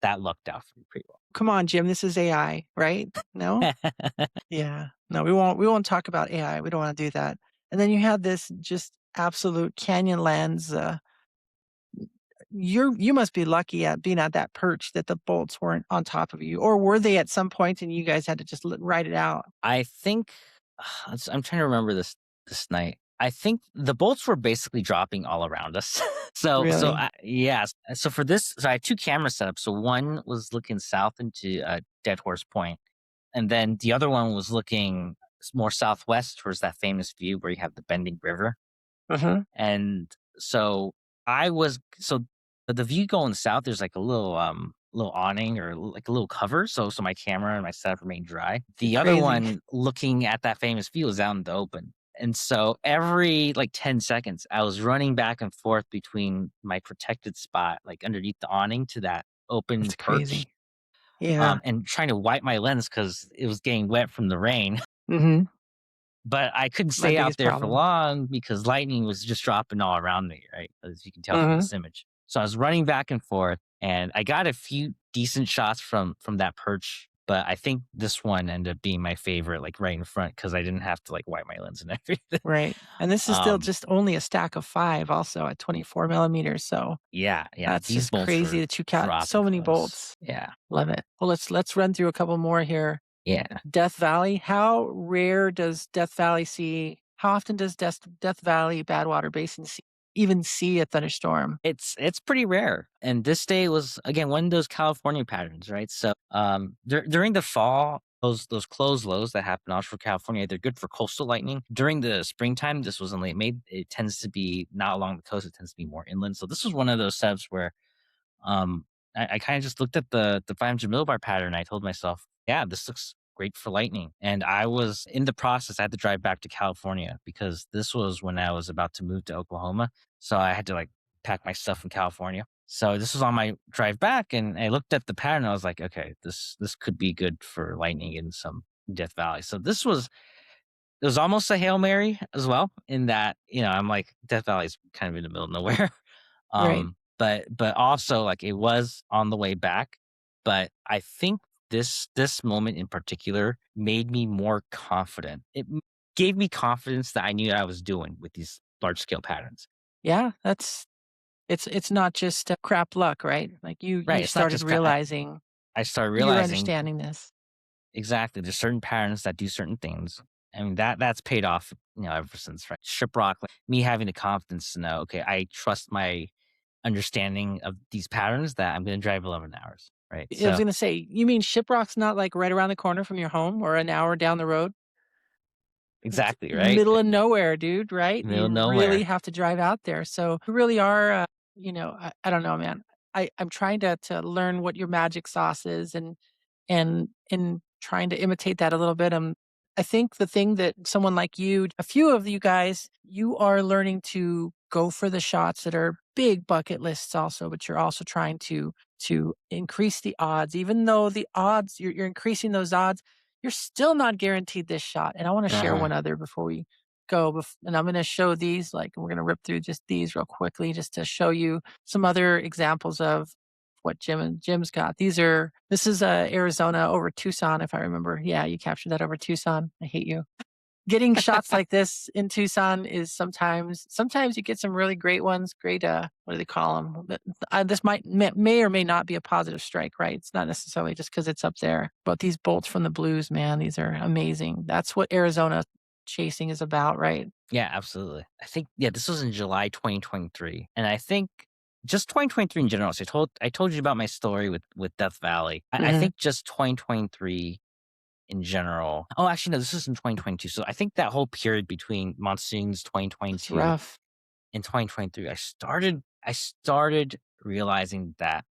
that lucked out for me pretty Come on, Jim, this is AI, right? No? well. Yeah. No, we won't talk about AI, we don't wanna do that. And then you had this just absolute canyon lands, you must be lucky at being at that perch that the bolts weren't on top of you, or were they at some point and you guys had to just ride it out? I think I'm trying to remember this night. I think the bolts were basically dropping all around us. Really? Yes. So for this, so I had two camera setups. So one was looking south into Dead Horse Point, and then the other one was looking more southwest towards that famous view where you have the bending river. Uh-huh. And so the view going south, there's like a little awning or like a little cover. So my camera and my setup remain dry. The other Crazy. one looking at that famous view is out in the open. And so every like 10 seconds, I was running back and forth between my protected spot, like underneath the awning to that open That's perch, crazy. Yeah. and trying to wipe my lens because it was getting wet from the rain. Mhm. But I couldn't My stay out biggest there for problem. long because lightning was just dropping all around me, right? As you can tell from Mhm. this image. So I was running back and forth, and I got a few decent shots from that perch, but I think this one ended up being my favorite, like right in front, because I didn't have to like wipe my lens and everything. Right. And this is still Um, just only a stack of 5 also at 24 millimeters, so yeah, yeah, that's these just bolts crazy were that you got dropping so many close. bolts. Yeah, Love it. Well, let's run through a couple more here. yeah. Death Valley, how rare does Death Valley see how often does Death Valley Badwater Basin even see a thunderstorm? It's pretty rare, and this day was again one of those California patterns, right? So, during the fall, those closed lows that happen offshore California, they're good for coastal lightning. During the springtime, this was in late May. It tends to be not along the coast; it tends to be more inland. So this was one of those setups where um, I kind of just looked at the 500 millibar pattern. I told myself, yeah, this looks great for lightning. And I was in the process. I had to drive back to California because this was when I was about to move to Oklahoma. So I had to like pack my stuff in California. So this was on my drive back, and I looked at the pattern. I was like, okay, this could be good for lightning in some Death Valley. So it was almost a Hail Mary as well, in that, I'm like, Death Valley is kind of in the middle of nowhere. Right. But also, like, it was on the way back, but I think this moment in particular made me more confident. Gave me confidence that I knew what I was doing with these large scale patterns. Yeah, that's it's not just, crap luck, right? Like, you Right, it's not started just ki I realizing I started you're realizing understanding this. exactly, there's certain patterns that do certain things. I mean, that's paid off, ever since, right? Shiprock, like, me having the confidence to know, okay, I trust my understanding of these patterns that I'm gonna drive 11 hours, right? I was So gonna say, you mean Shiprock's not, like, right around the corner from your home or an hour down the road? It's exactly, right? middle of nowhere, dude, right? Middle of You really nowhere. have to drive out there, so you really are, I don't know, man. I'm trying to learn what your magic sauce is and trying to imitate that a little bit. I think the thing that someone like you, a few of you guys, you are learning to go for the shots that are big bucket lists also, but you're also trying to increase the odds. Even though the odds, you're increasing those odds, you're still not guaranteed this shot. And I want to share Uh-huh. one other before we go. And I'm going to show these, like, we're going to rip through just these real quickly, just to show you some other examples of what Jim's got. This is Arizona over Tucson, if I remember. Yeah, you captured that over Tucson. I hate you. Getting shots like this in Tucson is sometimes you get some really great ones. Great, what do they call them? This may or may not be a positive strike, right? It's not necessarily just because it's up there. But these bolts from the blues, man, these are amazing. That's what Arizona chasing is about, right? Yeah, absolutely. I think, yeah, this was in July 2023, and I think just 2023 in general. So I told you about my story with Death Valley. I Hmm. think just 2023 in general. Oh, actually, no, this is in 2022. So I think that whole period between monsoons It's 2022 rough. and 2023, I started realizing that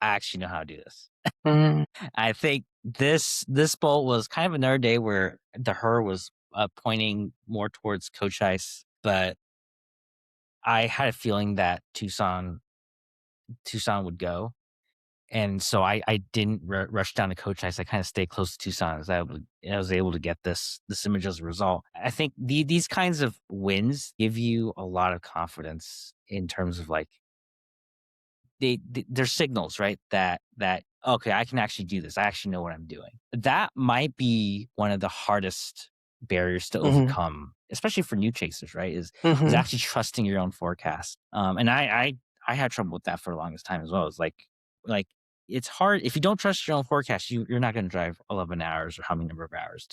I actually know how to do this. Mhm. I think this bolt was kind of another day where the her was pointing more towards Coach Ice, but I had a feeling that Tucson would go. And so I didn't rush down to Coach Ice. I kind of stayed close to Tucson as I was able to get this image as a result. I think these kinds of wins give you a lot of confidence in terms of like they're signals, right? That okay, I can actually do this. I actually know what I'm doing. That might be one of the hardest barriers to Hmm. overcome, especially for new chasers, right? Is Hmm. actually trusting your own forecast. And I had trouble with that for the longest time as well. It's like it's hard if you don't trust your own forecast. You're not going to drive 11 hours or how many number of hours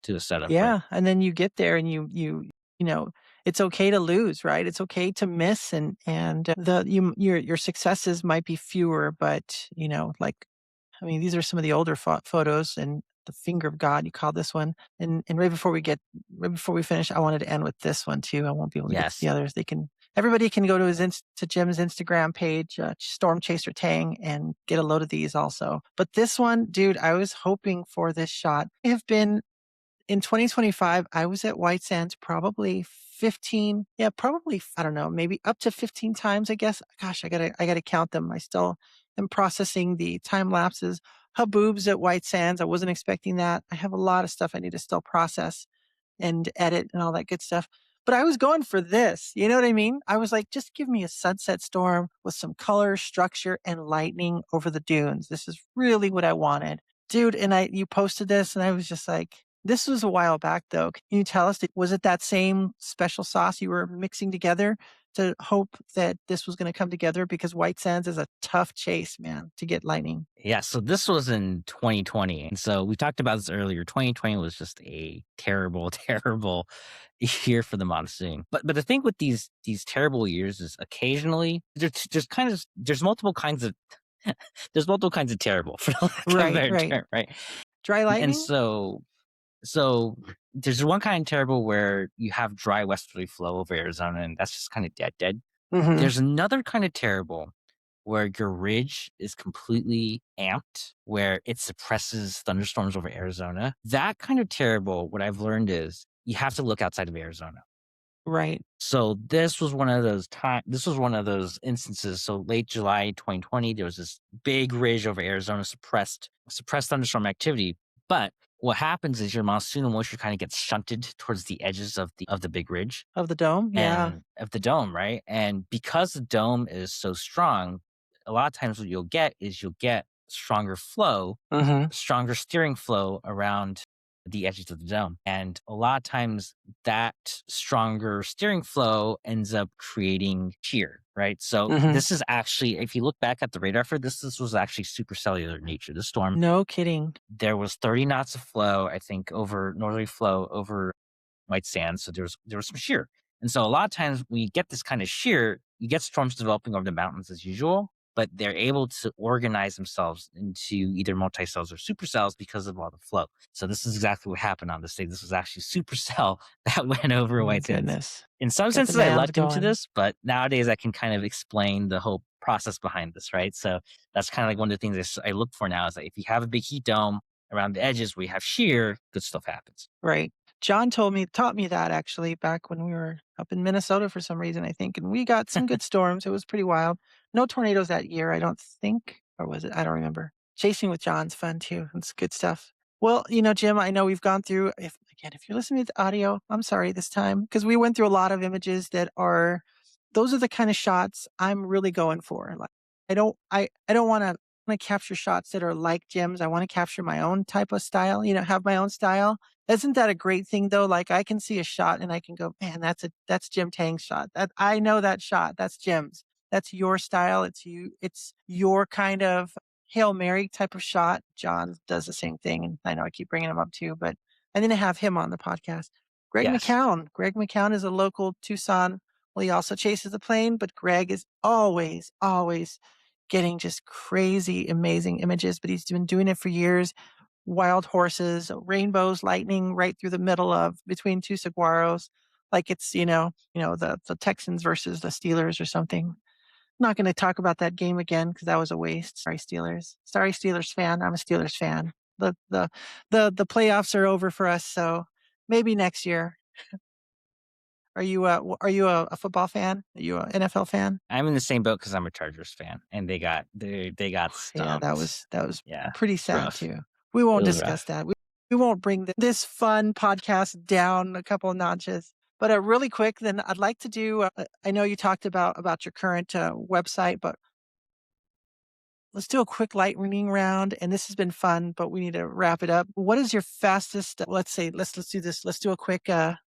to a setup, right? Yeah, and then you get there and you know, it's okay to lose, right? It's okay to miss and your successes might be fewer, but, like, I mean, these are some of the older photos and the finger of God, you call this one. And right before we finish, I wanted to end with this one too. I won't be able to get to the Yes. others. Everybody can go to to Jim's Instagram page, Storm Chaser Tang, and get a load of these also. But this one, dude, I was hoping for this shot. I have been in 2025, I was at White Sands probably 15, yeah, probably, I don't know, maybe up to 15 times, I guess. Gosh, I gotta count them. I still am processing the time lapses. Haboobs at White Sands. I wasn't expecting that. I have a lot of stuff I need to still process and edit and all that good stuff. But I was going for this. You know what I mean? I was like, just give me a sunset storm with some color, structure, and lightning over the dunes. This is really what I wanted. Dude, and you posted this and I was just like, this was a while back though. Can you tell us, was it that same special sauce you were mixing together to hope that this was going to come together? Because White Sands is a tough chase, man, to get lightning. Yeah, so this was in 2020. And so we talked about this earlier. 2020 was just a terrible, terrible year for the monsoon. But the thing with these terrible years is occasionally there's multiple kinds of there's multiple kinds of terrible for lack of a Right, better right. term, right? Dry And lightning? so there's one kind of terrible where you have dry westerly flow over Arizona, and that's just kind of dead. Mm-hmm. There's another kind of terrible where your ridge is completely amped, where it suppresses thunderstorms over Arizona. That kind of terrible, what I've learned is you have to look outside of Arizona. Right. So this was one of those this was one of those instances. So late July 2020, there was this big ridge over Arizona, suppressed thunderstorm activity. But what happens is your monsoon moisture kind of gets shunted towards the edges of the big ridge Of the dome? Yeah. and of the dome, right? And because the dome is so strong, a lot of times what you'll get Mhm. stronger steering flow around the edges of the dome. And a lot of times that stronger steering flow ends up creating shear, right? So Mhm. this is actually, if you look back at the radar for this was actually supercellular nature. The storm, No kidding. there was 30 knots of flow, I think, over northerly flow over White Sands, so there was some shear. And so a lot of times when you get this kind of shear, you get storms developing over the mountains as usual, but they're able to organize themselves into either multicells or supercells because of all the flow. So this is exactly what happened on this day. This was actually supercell that went over Oh my White Sands. goodness. In some Got the senses, I NAMs lucked into going. this, but nowadays I can kind of explain the whole process behind this, right? So that's kind of like one of the things I look for now is that if you have a big heat dome around the edges where you have shear, good stuff happens. Right. John taught me that actually back when we were up in Minnesota for some reason, I think, and we got some good storms. It was pretty wild. No tornadoes that year, I don't think, or was it? I don't remember. Chasing with John's fun too. It's good stuff. Well, Jim, I know we've gone through, if you're listening to the audio, I'm sorry this time, because we went through a lot of images those are the kind of shots I'm really going for. Like, I don't want to capture shots that are like Jim's. I want to capture my own type of style, have my own style. Isn't that a great thing though? Like, I can see a shot and I can go, man, that's Jim Tang's shot. That I know that shot. That's Jim's. That's your style. It's your kind of Hail Mary type of shot. John does the same thing. And I know I keep bringing him up too, but I need to have him on the podcast. Greg Yes. McCown. Greg McCown is a local Tucson. Well, he also chases the plane, but Greg is always, always getting just crazy, amazing images. But he's been doing it for years. Wild horses, rainbows, lightning right through the middle of between two saguaros, like it's the Texans versus the Steelers or something. Not going to talk about that game again because that was a waste. Sorry, Steelers. Sorry, Steelers fan. I'm a Steelers fan. The playoffs are over for us, so maybe next year. Are you a football fan? Are you an NFL fan? I'm in the same boat because I'm a Chargers fan, and they got Yeah, stomped. that was Yeah, pretty it's sad rough. too. We It won't was discuss rough. that. We won't bring this fun podcast down a couple of notches. But really quick, then I'd like to do. I know you talked about your current website, but let's do a quick lightning round. And this has been fun, but we need to wrap it up. What is your fastest? Let's say let's do this. Let's do a quick.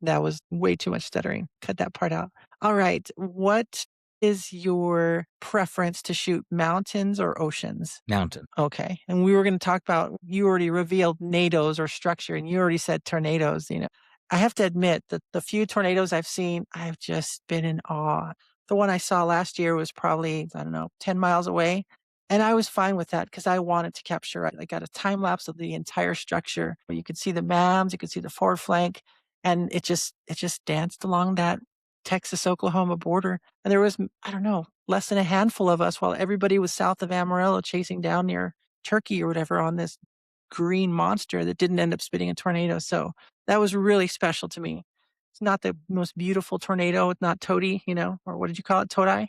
That was way too much stuttering. Cut that part out. All right. What is your preference to shoot, mountains or oceans? Mountain. Okay. And we were going to talk about, you already revealed nados or structure, and you already said tornadoes. I have to admit that the few tornadoes I've seen, I've just been in awe. The one I saw last year was probably, I don't know, 10 miles away. And I was fine with that because I wanted to capture, I got a time lapse of the entire structure where you could see the mounds, you could see the forward flank, and it just danced along that Texas Oklahoma border. And there was, I don't know, less than a handful of us while everybody was south of Amarillo chasing down near Turkey or whatever on this green monster that didn't end up spitting a tornado. So that was really special to me. It's not the most beautiful tornado. It's not toady, or what did you call it? Todai?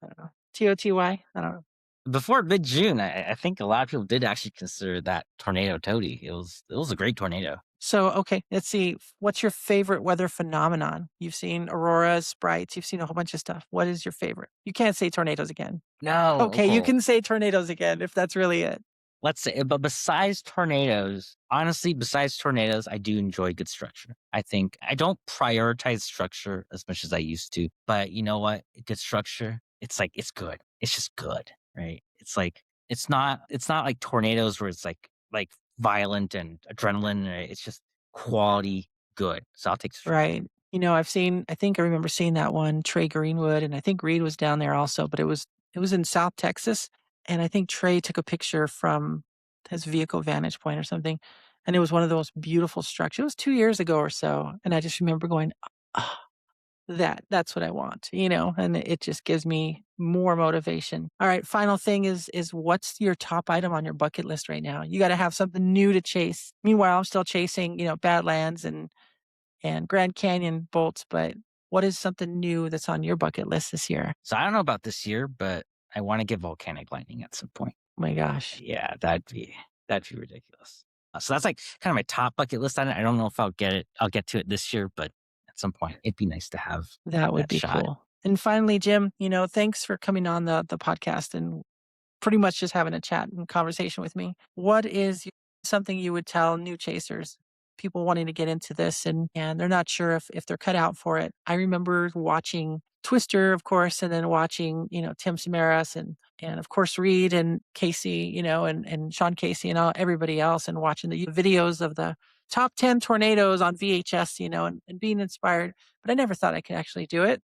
I don't know. TOTY? I don't know. Before mid June, I think a lot of people did actually consider that tornado toady. It was a great tornado. So, okay, let's see. What's your favorite weather phenomenon? You've seen auroras, sprites, you've seen a whole bunch of stuff. What is your favorite? You can't say tornadoes again. No, Okay, you okay. can say tornadoes again if that's really it. Let's say, but besides tornadoes, honestly, besides tornadoes, I do enjoy good structure. I think I don't prioritize structure as much as I used to, but you know what? Good structure, it's like it's good. It's just good, right? It's like it's not like tornadoes where it's like violent and adrenaline. Right? It's just quality good. So I'll take structure. Right. I think I remember seeing that one, Trey Greenwood, and I think Reed was down there also, but it was in South Texas. And I think Trey took a picture from his vehicle vantage point or something. And it was one of the most beautiful structures. It was 2 years ago or so. And I just remember going, oh, that's what I want, and it just gives me more motivation. All right. Final thing is what's your top item on your bucket list right now? You got to have something new to chase. Meanwhile, I'm still chasing, Badlands and Grand Canyon bolts, but what is something new that's on your bucket list this year? So I don't know about this year, but I want to get volcanic lightning at some point. Oh my gosh, Yeah, that'd be ridiculous. So that's like kind of my top bucket list on it. I don't know if I'll get it. I'll get to it this year, but at some point, it'd be nice to have that would that be shot. cool. And finally, Jim, thanks for coming on the podcast and pretty much just having a chat and conversation with me. What is something you would tell new chasers, people wanting to get into this and they're not sure if they're cut out for it? I remember watching Twister, of course, and then watching, Tim Samaras and of course Reed and Casey, and Sean Casey and everybody else and watching the videos of the top 10 tornadoes on VHS, and being inspired. But I never thought I could actually do it.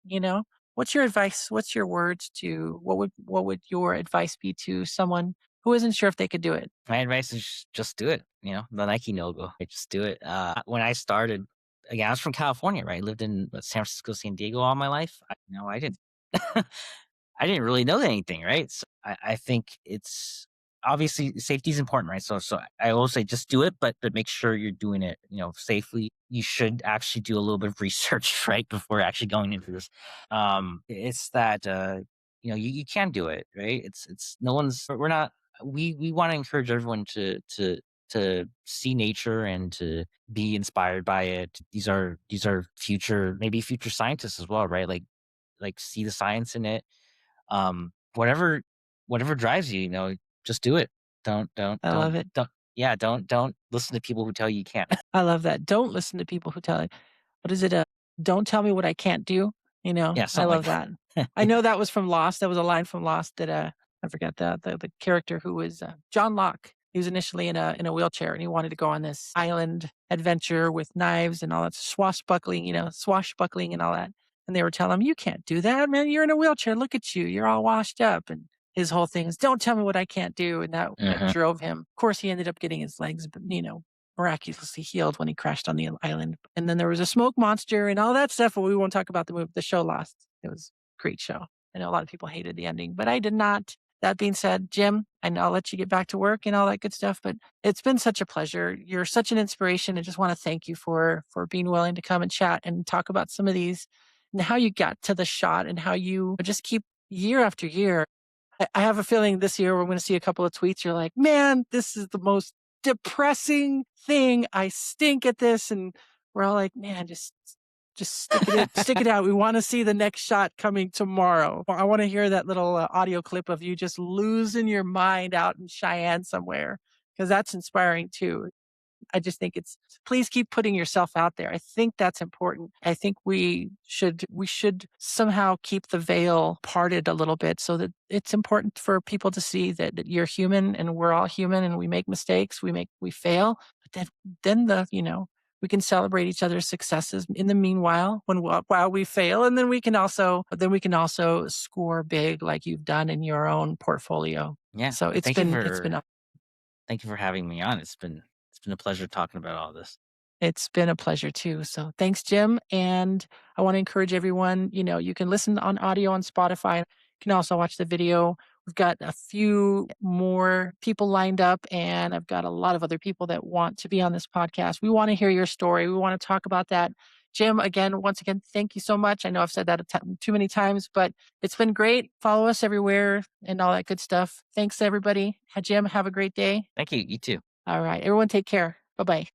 What's your advice? What's your words to what would your advice be to someone who isn't sure if they could do it? My advice is just do it. The Nike no go. Just do it. When I started, again, I was from California, right? I lived in San Francisco, San Diego all my life. I didn't. I didn't really know anything, right? So I think it's obviously safety is important, right? So I will say just do it, but make sure you're doing it, safely. You should actually do a little bit of research, right, before actually going into this. It's that you can do it, right? It's no one's we're not we want to encourage everyone to see nature and to be inspired by it. These are future scientists as well, right? Like see the science in it. Whatever drives you, just do it. Don't don't I love don't it. don't yeah, don't listen to people who tell you can't. I love that. Don't listen to people who tell you, what is it? Don't tell me what I can't do. Yeah, I something like love that. that. I know that was from Lost. That was a line from Lost that I forgot the character who was John Locke. He was initially in a wheelchair and he wanted to go on this island adventure with knives and all that swashbuckling and all that. And they were telling him, "You can't do that, man. You're in a wheelchair. Look at you. You're all washed up." And his whole thing is, "Don't tell me what I can't do." And that Mhm. drove him. Of course, he ended up getting his legs, miraculously healed when he crashed on the island. And then there was a smoke monster and all that stuff. But we won't talk about the show Lost. It was a great show. I know a lot of people hated the ending, but I did not. that being said, Jim, I know I'll let you get back to work and all that good stuff, but it's been such a pleasure. You're such an inspiration. I just want to thank you for being willing to come and chat and talk about some of these and how you got to the shot and how you just keep year after year. I have a feeling this year we're going to see a couple of tweets. You're like, man, this is the most depressing thing. I stink at this. And we're all like, man, just stick it out. We want to see the next shot coming tomorrow. I want to hear that little audio clip of you just losing your mind out in Cheyenne somewhere because that's inspiring too. I just think it's please keep putting yourself out there. I think that's important. I think we should somehow keep the veil parted a little bit so that it's important for people to see that you're human and we're all human and we make mistakes, we fail, but then we can celebrate each other's successes in the meanwhile while we fail, and then we can also score big like you've done in your own portfolio. Yeah. So it's been Thank you for having me on. It's been a pleasure talking about all this. It's been a pleasure too. So thanks, Jim. And I want to encourage everyone, you can listen on audio on Spotify. You can also watch the video. We've got a few more people lined up, and I've got a lot of other people that want to be on this podcast. We want to hear your story. We want to talk about that. Jim, once again, thank you so much. I know I've said that too many times, but it's been great. Follow us everywhere and all that good stuff. Thanks, everybody. Jim, have a great day. Thank you. You too. All right. Everyone, take care. Bye bye.